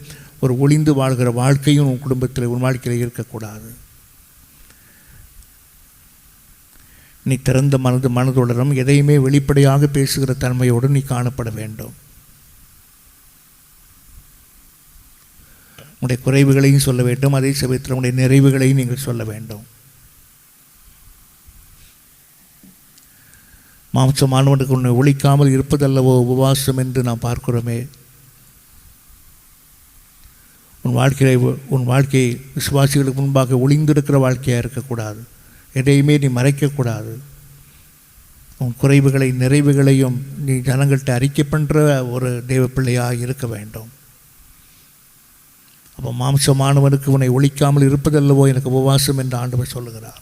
ஒரு ஒளிந்து வாழ்கிற வாழ்க்கையும் உன் குடும்பத்தில் உன் வாழ்க்கையில் இருக்கக்கூடாது. நீ திறந்த மனதுடனும் எதையுமே வெளிப்படையாக பேசுகிற தன்மையோடு நீ காணப்பட வேண்டும். உன்னுடைய குறைவுகளையும் சொல்ல வேண்டும், அதே சமயத்தில் உன்னுடைய நிறைவுகளையும் நீங்கள் சொல்ல வேண்டும். மாம்சமானவனுக்கு உன்னை ஒழிக்காமல் இருப்பதல்லவோ உபவாசம் என்று நாம் பார்க்கிறோமே. உன் வாழ்க்கை விசுவாசிகளுக்கு முன்பாக ஒளிந்திருக்கிற வாழ்க்கையாக இருக்கக்கூடாது. எதையுமே நீ மறைக்கக்கூடாது. உன் குறைவுகளை நிறைவுகளையும் நீ ஜனங்கள்கிட்ட அறிக்கை பண்ணுற ஒரு தெய்வ பிள்ளையாக இருக்க வேண்டும். அப்போ மாம்சமானவனுக்கு உன்னை ஒழிக்காமல் இருப்பதல்லவோ எனக்கு உபவாசம் என்று ஆண்டவர் சொல்லுகிறார்.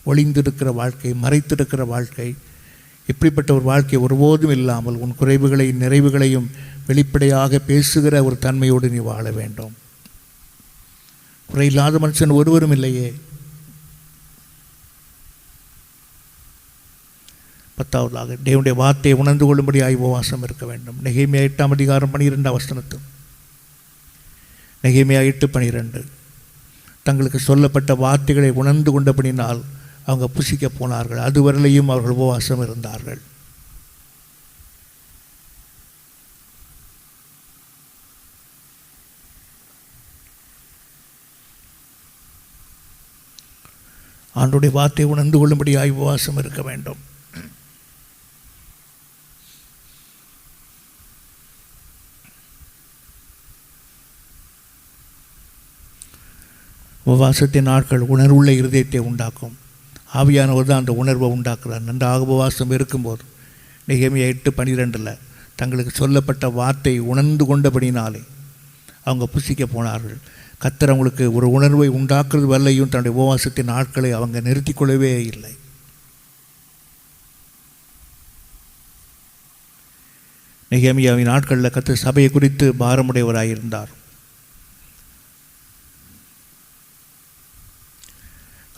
ஒளிந்திருக்கிற வாழ்க்கை, மறைத்திருக்கிற வாழ்க்கை, இப்படிப்பட்ட ஒரு வாழ்க்கை ஒருபோதும் இல்லாமல் உன் குறைவுகளையும் நிறைவுகளையும் வெளிப்படையாக பேசுகிற ஒரு தன்மையோடு நீ வாழ வேண்டும். குறையில்லாத மனுஷன் ஒருவரும் இல்லையே. 10வதாக தேவனுடைய வார்த்தையை உணர்ந்து கொள்ளும்படியாய் உபவாசம் இருக்க வேண்டும். நெகேமியா 8:12 நெகேமியா 8:12 தங்களுக்கு சொல்லப்பட்ட வார்த்தைகளை உணர்ந்து கொண்டபடினால் அவங்க புசிக்க போனார்கள். அதுவரையிலையும் அவர்கள் உபவாசம் இருந்தார்கள். ஆண்டுடைய வார்த்தையை உணர்ந்து கொள்ளும்படியாய் உபவாசம் இருக்க வேண்டும். உபவாசத்தின் நாட்கள் உணர்வுள்ள இருதயத்தை உண்டாக்கும். ஆவியானவர் தான் அந்த உணர்வை உண்டாக்குறார். நன்றாக உபவாசம் இருக்கும்போது நெகேமியா 8:12 தங்களுக்கு சொல்லப்பட்ட வார்த்தை உணர்ந்து கொண்டபடினாலே அவங்க புசிக்க போனார்கள். கர்த்தர் அவங்களுக்கு ஒரு உணர்வை உண்டாக்குறது வரலையும் தன்னுடைய உபவாசத்தின் நாட்களை அவங்க நிறுத்தி கொள்ளவே இல்லை. நெகேமியாவின் நாட்களில் கர்த்தர் சபையை குறித்து பாரமுடையவராயிருந்தார்.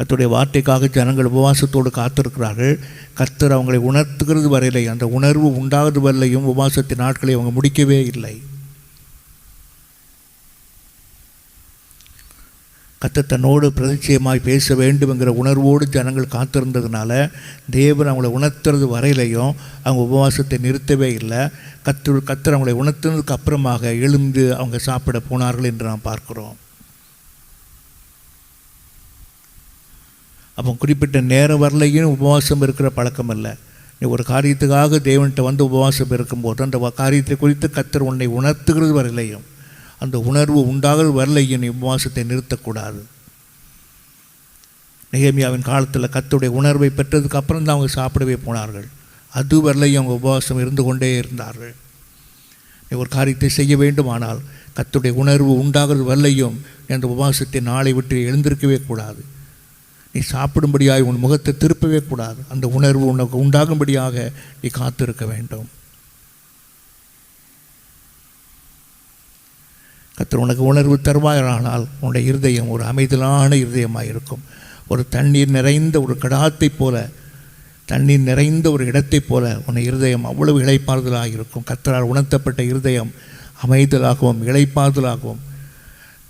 கர்த்தருடைய வார்த்தைக்காக ஜனங்கள் உபவாசத்தோடு காத்திருக்கிறார்கள். கர்த்தர் அவங்களை உணர்த்துகிறது வரையிலே, அந்த உணர்வு உண்டாவது வரையிலையும் உபவாசத்தின் நாட்களை அவங்க முடிக்கவே இல்லை. கர்த்தர் தன்னோடு பிரதிச்சயமாய் பேச வேண்டும் என்கிற உணர்வோடு ஜனங்கள் காத்திருந்ததுனால தேவன் அவங்களை உணர்த்துறது வரையிலையும் அவங்க உபவாசத்தை நிறுத்தவே இல்லை. கர்த்தர் அவங்களை உணர்த்துனதுக்கு அப்புறமாக எழுந்து அவங்க சாப்பிட போனார்கள் என்று நாம் பார்க்கிறோம். அப்போ குறிப்பிட்ட நேரம் வரலையும் உபவாசம் இருக்கிற பழக்கம் இல்லை. நீ ஒரு காரியத்துக்காக தேவன்கிட்ட வந்து உபவாசம் இருக்கும்போது அந்த காரியத்தை குறித்து கர்த்தர் உன்னை உணர்த்துகிறது வரையிலையும், அந்த உணர்வு உண்டாகிறது வரலையும் நீ உபவாசத்தை நிறுத்தக்கூடாது. நெகேமியாவின் காலத்தில் கர்த்தருடைய உணர்வை பெற்றதுக்கு அப்புறம் தான் அவங்க சாப்பிடவே போனார்கள். அது வரலையும் அவங்க உபவாசம் இருந்து கொண்டே இருந்தார்கள். நீ ஒரு காரியத்தை செய்ய வேண்டுமானால் கர்த்தருடைய உணர்வு உண்டாகிறது வரலையும் அந்த உபவாசத்தை நாளை விட்டு எழுந்திருக்கவே கூடாது. நீ சாப்பிடும்படியாக உன் முகத்தை திருப்பவே கூடாது. அந்த உணர்வு உனக்கு உண்டாகும்படியாக நீ காத்திருக்க வேண்டும். கர்த்தர் உனக்கு உணர்வு தருவாயானால் உன்னுடைய இருதயம் ஒரு அமைதலான இருதயமாக இருக்கும். ஒரு தண்ணீர் நிறைந்த ஒரு கடாத்தை போல, தண்ணீர் நிறைந்த ஒரு இடத்தை போல உன்னை இருதயம் அவ்வளவு இளைப்பாறுதலாக இருக்கும். கர்த்தரால் உணர்த்தப்பட்ட இருதயம் அமைதலாகவும் இளைப்பாறுதலாகவும்,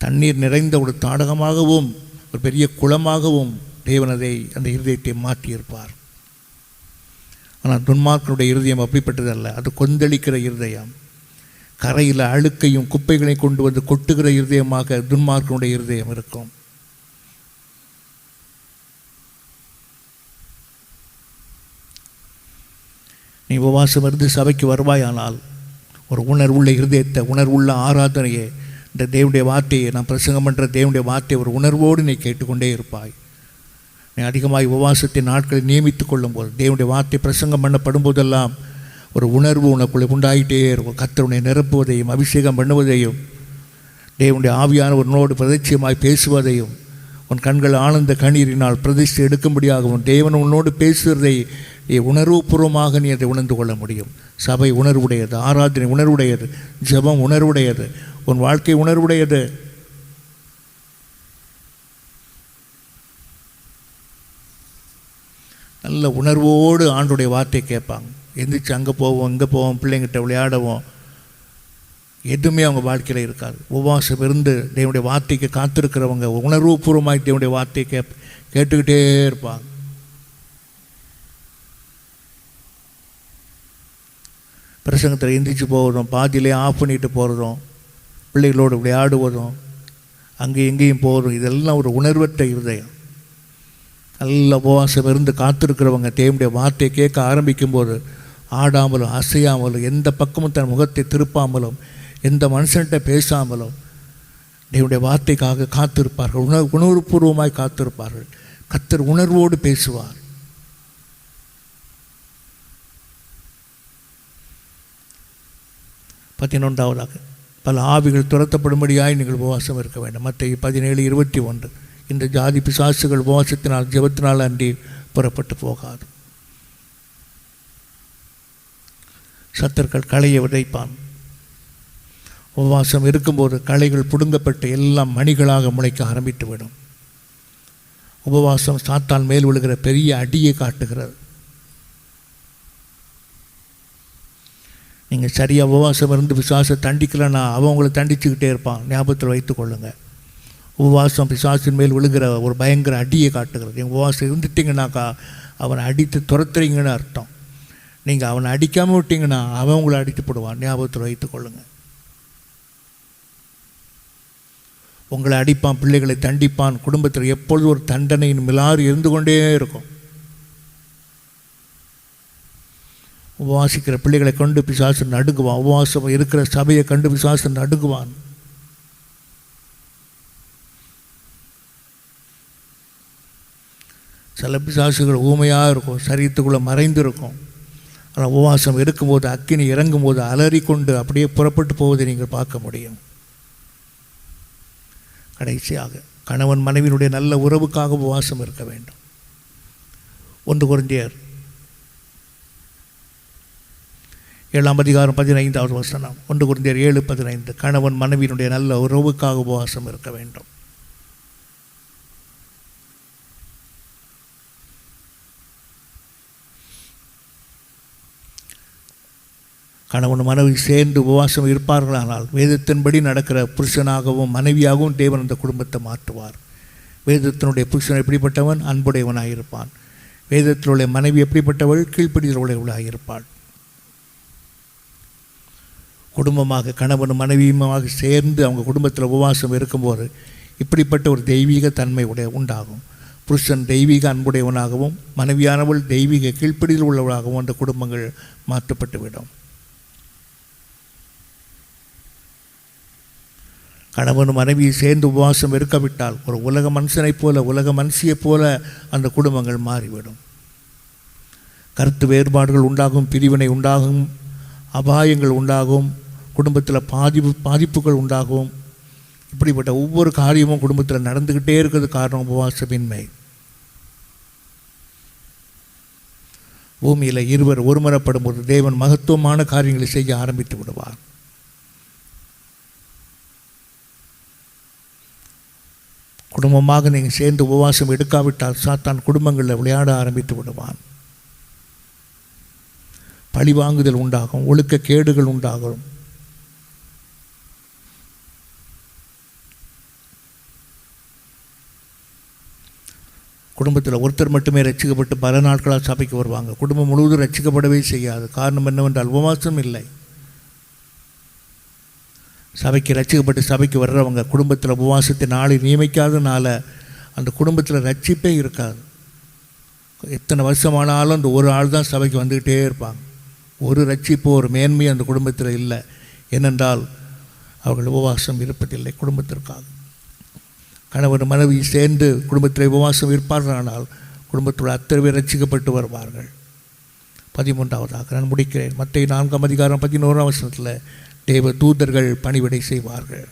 தண்ணீர் நிறைந்த ஒரு தாடகமாகவும் ஒரு பெரிய குளமாகவும் தேவனதை அந்த இருதயத்தை மாற்றியிருப்பார். ஆனால் துன்மார்க்கனுடைய இருதயம் அப்படிப்பட்டதல்ல. அது கொந்தளிக்கிற இருதயம், கரையில் அழுக்கையும் குப்பைகளையும் கொண்டு வந்து கொட்டுகிற இருதயமாக துன்மார்க்கனுடைய இருதயம் இருக்கும். நீ உபவாசம் இருந்து சபைக்கு வருவாயானால் ஒரு உணர்வுள்ள இருதயத்தை, உணர்வுள்ள ஆராதனையை, இந்த தேவனுடைய வார்த்தையை, நான் பிரசங்கம் பண்ணுற தேவனுடைய வார்த்தையை ஒரு உணர்வோடு நீ கேட்டுக்கொண்டே இருப்பாய். நீ அதிகமாக உபவாசத்தின் நாட்களை நியமித்து கொள்ளும்போது, தேவனுடைய வார்த்தை பிரசங்கம் பண்ணப்படும் போதெல்லாம் ஒரு உணர்வு உனக்குள்ளே உண்டாகிட்டே இருக்கும். கர்த்தர் உன்னை நிரப்புவதையும் அபிஷேகம் பண்ணுவதையும், தேவனுடைய ஆவியான உன்னோடு பிரதிச்சயமாய் பேசுவதையும், உன் கண்கள் ஆனந்த கண்ணீரினால் பிரதிஷ்டை எடுக்கும்படியாகவும் தேவன் உன்னோடு பேசுவதை உணர்வுபூர்வமாக நீ அதை உணர்ந்து கொள்ள முடியும். சபை உணர்வுடையது, ஆராதனை உணர்வுடையது, ஜெபம் உணர்வுடையது, உன் வாழ்க்கை உணர்வுடையது. நல்ல உணர்வோடு ஆண்டுடைய வார்த்தை கேட்பாங்க. எந்திரிச்சு அங்கே போவோம், இங்கே போவோம், பிள்ளைங்கிட்ட விளையாடுவோம், எதுவுமே அவங்க வாழ்க்கையில் இருக்காது. உபவாசம் இருந்து தேவனுடைய வார்த்தைக்கு காத்திருக்கிறவங்க உணர்வுபூர்வமாக தேவனுடைய வார்த்தையை கேட்டுக்கிட்டே இருப்பாங்க. பிரசங்கத்தில் எந்திரிச்சு போவதும், பாதியிலே ஆஃப் பண்ணிட்டு போகிறதும், பிள்ளைகளோடு விளையாடுவதும், அங்கே எங்கேயும் போகிறதும், இதெல்லாம் ஒரு உணர்வற்ற இருதயம். நல்ல உபவாசம் இருந்து காத்திருக்கிறவங்க தேவனுடைய வார்த்தையை கேட்க ஆரம்பிக்கும்போது ஆடாமலும் அசையாமலும் எந்த பக்கமும் தன் முகத்தை திருப்பாமலும் எந்த மனுஷன்கிட்ட பேசாமலும் தேவனுடைய வார்த்தைக்காக காத்திருப்பார்கள். உணர்வுபூர்வமாய் காத்திருப்பார்கள். கர்த்தர் உணர்வோடு பேசுவார். பதினொன்றாவதாக, பல ஆவிகள் துரத்தப்படும்படியாய் நீங்கள் உபவாசம் இருக்க வேண்டும். மத்தேயு 17:21. இந்த ஜாதி பிசாசுகள் உபவாசத்தினால் ஜெபத்தினால் அன்றி புறப்பட்டு போகாது. சத்தர்கள் களையை விதைப்பான். உபவாசம் இருக்கும்போது களைகள் பிடுங்கப்பட்டு எல்லாம் மணிகளாக முளைக்க ஆரம்பித்து விடும். உபவாசம் சாத்தான் மேல் விழுகிற பெரிய அடியை காட்டுகிறது. நீங்கள் சரியாக உபவாசம் இருந்து பிசாசை தண்டிக்கலைன்னா அவன் உங்களை தண்டிச்சுக்கிட்டே இருப்பான். ஞாபகத்தில் வைத்து கொள்ளுங்கள். உபவாசம் பிசாசின் மேல் விழுகிற ஒரு பயங்கர அடியை காட்டுகிறது. நீங்கள் உபவாசம் இருந்துட்டிங்கனாக்கா அவனை அடித்து துரத்துறீங்கன்னு அர்த்தம். நீங்கள் அவனை அடிக்காமல் விட்டீங்கன்னா அவன் உங்களை அடித்து போடுவான். ஞாபகத்தில் வைத்து கொள்ளுங்கள். உங்களை அடிப்பான், பிள்ளைகளை தண்டிப்பான். குடும்பத்தில் எப்பொழுதும் ஒரு தண்டனையின் மிலாறு இருந்து கொண்டே இருக்கும். உபவாசிக்கிற பிள்ளைகளை கண்டு பிசாசு நடுங்குவான். உபவாசம் இருக்கிற சபையை கண்டு பிசாசு நடுங்குவான். சில பிசாசுகள் ஊமையாக இருக்கும், சரீரத்துக்குள்ளே மறைந்து இருக்கும். ஆனால் உபவாசம் இருக்கும்போது அக்கினி இறங்கும்போது அலறிக்கொண்டு அப்படியே புறப்பட்டு போவதை நீங்கள் பார்க்க முடியும். கடைசியாக கணவன் மனைவியினுடைய நல்ல உறவுக்காக உபவாசம் இருக்க வேண்டும். 1 கொரிந்தியர் 7:15. 1 கொரிந்தியர் 7:15. கணவன் மனைவியினுடைய நல்ல உறவுக்காக உபவாசம் இருக்க வேண்டும். கணவன் மனைவி சேர்ந்து உபவாசம் இருப்பார்களானால் வேதத்தின்படி நடக்கிற புருஷனாகவும் மனைவியாகவும் தேவன் அந்த குடும்பத்தை மாற்றுவார். வேதத்தினுடைய புருஷன் எப்படிப்பட்டவன்? அன்புடையவனாயிருப்பான். வேதத்தினுடைய மனைவி எப்படிப்பட்டவள்? கீழ்ப்படிதலுடையவளாக இருப்பாள். குடும்பமாக கணவன் மனைவியுமாக சேர்ந்து அவங்க குடும்பத்தில் உபவாசம் இருக்கும்போது இப்படிப்பட்ட ஒரு தெய்வீக தன்மை உண்டாகும். புருஷன் தெய்வீக அன்புடையவனாகவும் மனைவியானவள் தெய்வீக கீழ்ப்படிதல் உள்ளவளாகவும் அந்த குடும்பங்கள் மாற்றப்பட்டுவிடும். கணவன் மனைவியை சேர்ந்து உபவாசம் இருக்காவிட்டால் ஒரு உலக மனுஷனைப் போல உலக மனுஷியைப் போல அந்த குடும்பங்கள் மாறிவிடும். கருத்து வேறுபாடுகள் உண்டாகும், பிரிவினை உண்டாகும், அபாயங்கள் உண்டாகும், குடும்பத்தில் பாதிப்புகள் உண்டாகும். இப்படிப்பட்ட ஒவ்வொரு காரியமும் குடும்பத்தில் நடந்துக்கிட்டே இருக்கிறது காரணம் உபவாசமின்மை. பூமியில் இருவர் ஒருமனப்படும் போது தேவன் மகத்துவமான காரியங்களை செய்ய ஆரம்பித்து விடுவார். குடும்பமாக நீங்கள் சேர்ந்து உபவாசம் எடுக்காவிட்டால் சாத்தான் குடும்பங்களில் விளையாட ஆரம்பித்து விடுவான். பழிவாங்குதல் உண்டாகும், ஒழுக்க கேடுகள் உண்டாகும். குடும்பத்தில் ஒருத்தர் மட்டுமே ரட்சிக்கப்பட்டு பல நாட்களாக சபைக்கு வருவாங்க. குடும்பம் முழுவதும் ரட்சிக்கப்படவே செய்யாது. காரணம் என்னவென்றால் உபவாசம் இல்லை. சபைக்கு ரட்சிக்கப்பட்டு சபைக்கு வர்றவங்க குடும்பத்தில் உபவாசத்தை நாளை நியமிக்காதனால அந்த குடும்பத்தில் ரட்சிப்பே இருக்காது. எத்தனை வருஷமானாலும் அந்த ஒரு ஆள் தான் சபைக்கு வந்துக்கிட்டே இருப்பாங்க. ஒரு ரட்சிப்போ ஒரு மேன்மை அந்த குடும்பத்தில் இல்லை. ஏனென்றால் அவர்கள் உபவாசம் இருப்பதில்லை குடும்பத்திற்காக. கணவன் மனைவி சேர்ந்து குடும்பத்தில் உபவாசம் இருப்பார்களானால் குடும்பத்தில் அத்தனை பேர் ரட்சிக்கப்பட்டு வருவார்கள். 13ஆவதாக நான் முடிக்கிறேன். மத்தேயு 4ஆம் அதிகாரம் 11ஆம் வசனத்தில் தேவ தூதர்கள் பணிவிடை செய்வார்கள்.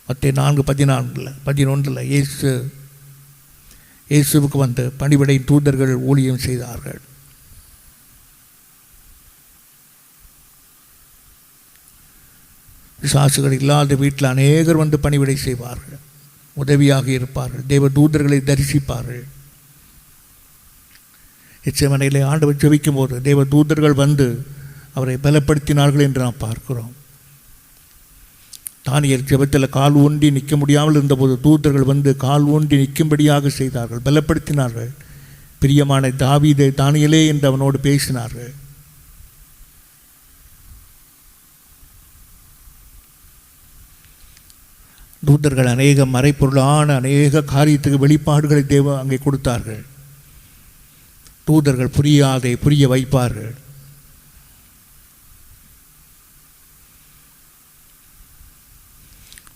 மத்தேயு 4:14-11 இயேசுவுக்கு வந்து பணிவிடை தூதர்கள் ஊழியம் செய்தார்கள். பிசாசுகள் இல்லாத வீட்டில் அநேகர் வந்து பணிவிடை செய்வார்கள், உதவியாக இருப்பார்கள், தேவ தூதர்களை தரிசிப்பார்கள். எச்சமனையிலே ஆண்டவர் ஜெபிக்கும் போது தேவ தூதர்கள் வந்து அவரை பலப்படுத்தினார்கள் என்று நாம் பார்க்கிறோம். தானியேல் ஜெபத்தில் கால் ஊன்றி நிற்க முடியாமல் இருந்தபோது தூதர்கள் வந்து கால் ஊன்றி நிற்கும்படியாக செய்தார்கள், பலப்படுத்தினார்கள். பிரியமான தாவீதே, தானியேலே என்று அவனோடு பேசினார்கள். தூதர்கள் அநேக மறைப்பொருளான அநேக காரியத்துக்கு வெளிப்பாடுகளை தேவ அங்கே கொடுத்தார்கள். தூதர்கள் புரியாதை புரிய வைப்பார்கள்.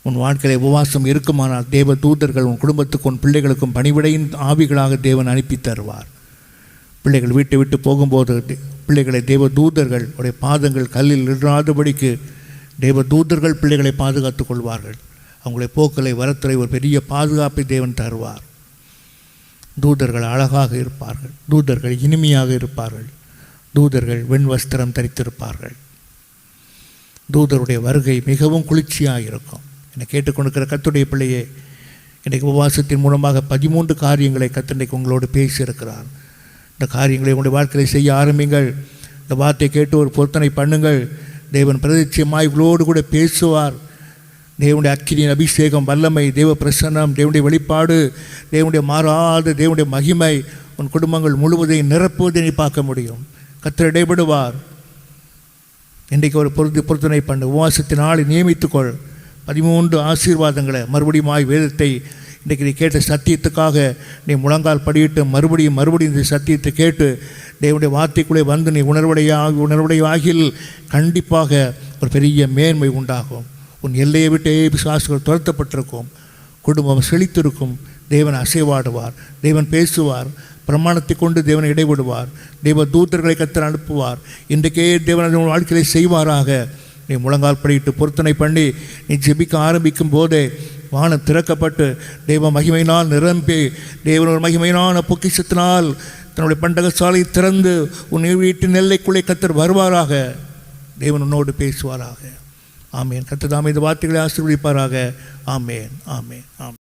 உன் வாழ்க்கையில் உபவாசம் இருக்குமானால் தேவ தூதர்கள் உன் குடும்பத்துக்கும் உன் பிள்ளைகளுக்கும் பணிவிடையின் ஆவிகளாக தேவன் அனுப்பி தருவார். பிள்ளைகள் வீட்டை விட்டு போகும்போது பிள்ளைகளை தேவ தூதர்கள் உடைய பாதங்கள் கல்லில் இடாதபடிக்கு தேவ தூதர்கள் பிள்ளைகளை பாதுகாத்துக் கொள்வார்கள். அவங்களுடைய போக்களை வரத்துறை ஒரு பெரிய பாதுகாப்பை தேவன் தருவார். தூதர்கள் அழகாக இருப்பார்கள், தூதர்கள் இனிமையாக இருப்பார்கள், தூதர்கள் வெண் வஸ்திரம் தரித்திருப்பார்கள். தூதருடைய வருகை மிகவும் குளிர்ச்சியாக இருக்கும். என்னை கேட்டுக்கொண்டிருக்கிற கர்த்தருடைய பிள்ளையே, இன்றைக்கு உபவாசத்தின் மூலமாக 13 காரியங்களை கர்த்தர் உங்களோடு பேசியிருக்கிறார். இந்த காரியங்களை உங்களுடைய வாழ்க்கையை செய்ய ஆரம்பிங்கள். இந்த வார்த்தையை கேட்டு ஒரு பொருத்தனை பண்ணுங்கள். தேவன் பிரதிட்சயமாய் இவளோடு கூட பேசுவார். தேவனுடைய அக்கினியின் அபிஷேகம், வல்லமை, தேவ பிரசன்னம், தேவனுடைய வெளிப்பாடு, தேவனுடைய மாறாத தேவனுடைய மகிமை உன் குடும்பங்கள் முழுவதையும் நிரப்புவதை நீ பார்க்க முடியும். கர்த்தர் இடைபடுவார். இன்றைக்கு ஒரு பொருத்தனை பண்ணு. உபவாசத்தின் நாளை நியமித்துக்கொள். 13 ஆசீர்வாதங்களை மறுபடியும் வேதத்தை இன்றைக்கு நீ கேட்ட சத்தியத்துக்காக நீ முழங்கால் படியிட்டு மறுபடியும் இந்த சத்தியத்தை கேட்டு தேவனுடைய வார்த்தைக்குள்ளே வந்து நீ உணர்வுடையாகில் கண்டிப்பாக ஒரு பெரிய மேன்மை உண்டாகும். உன் எல்லையை விட்டே பிசாசுகள் துரத்தப்பட்டிருக்கும். குடும்பம் செழித்திருக்கும். தேவன் அசைவாடுவார், தேவன் பேசுவார், பிரமாணத்தை கொண்டு தேவனை இடைவிடுவார், தேவ தூதர்களை கர்த்தர் அனுப்புவார். இன்றைக்கே தேவன் வாழ்க்கையை செய்வாராக. நீ முழங்கால் படியிட்டு பொருத்தனை பண்ணி நீ ஜெபிக்க ஆரம்பிக்கும் போதே வானம் திறக்கப்பட்டு தேவ மகிமையினால் நிரம்பி தேவனோட மகிமையினான பொக்கிஷத்தினால் தன்னுடைய பண்டக சாலை திறந்து உன் வீட்டின் எல்லைக்குள்ளே கர்த்தர் வருவாராக. தேவன் உன்னோடு பேசுவாராக. ஆமேன். கர்த்தர் தாமே இந்த வார்த்தைகளை ஆசீர்வதிப்பாராக. ஆமேன், ஆமேன், ஆமேன்.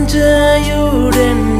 வாஞ்சையுடன்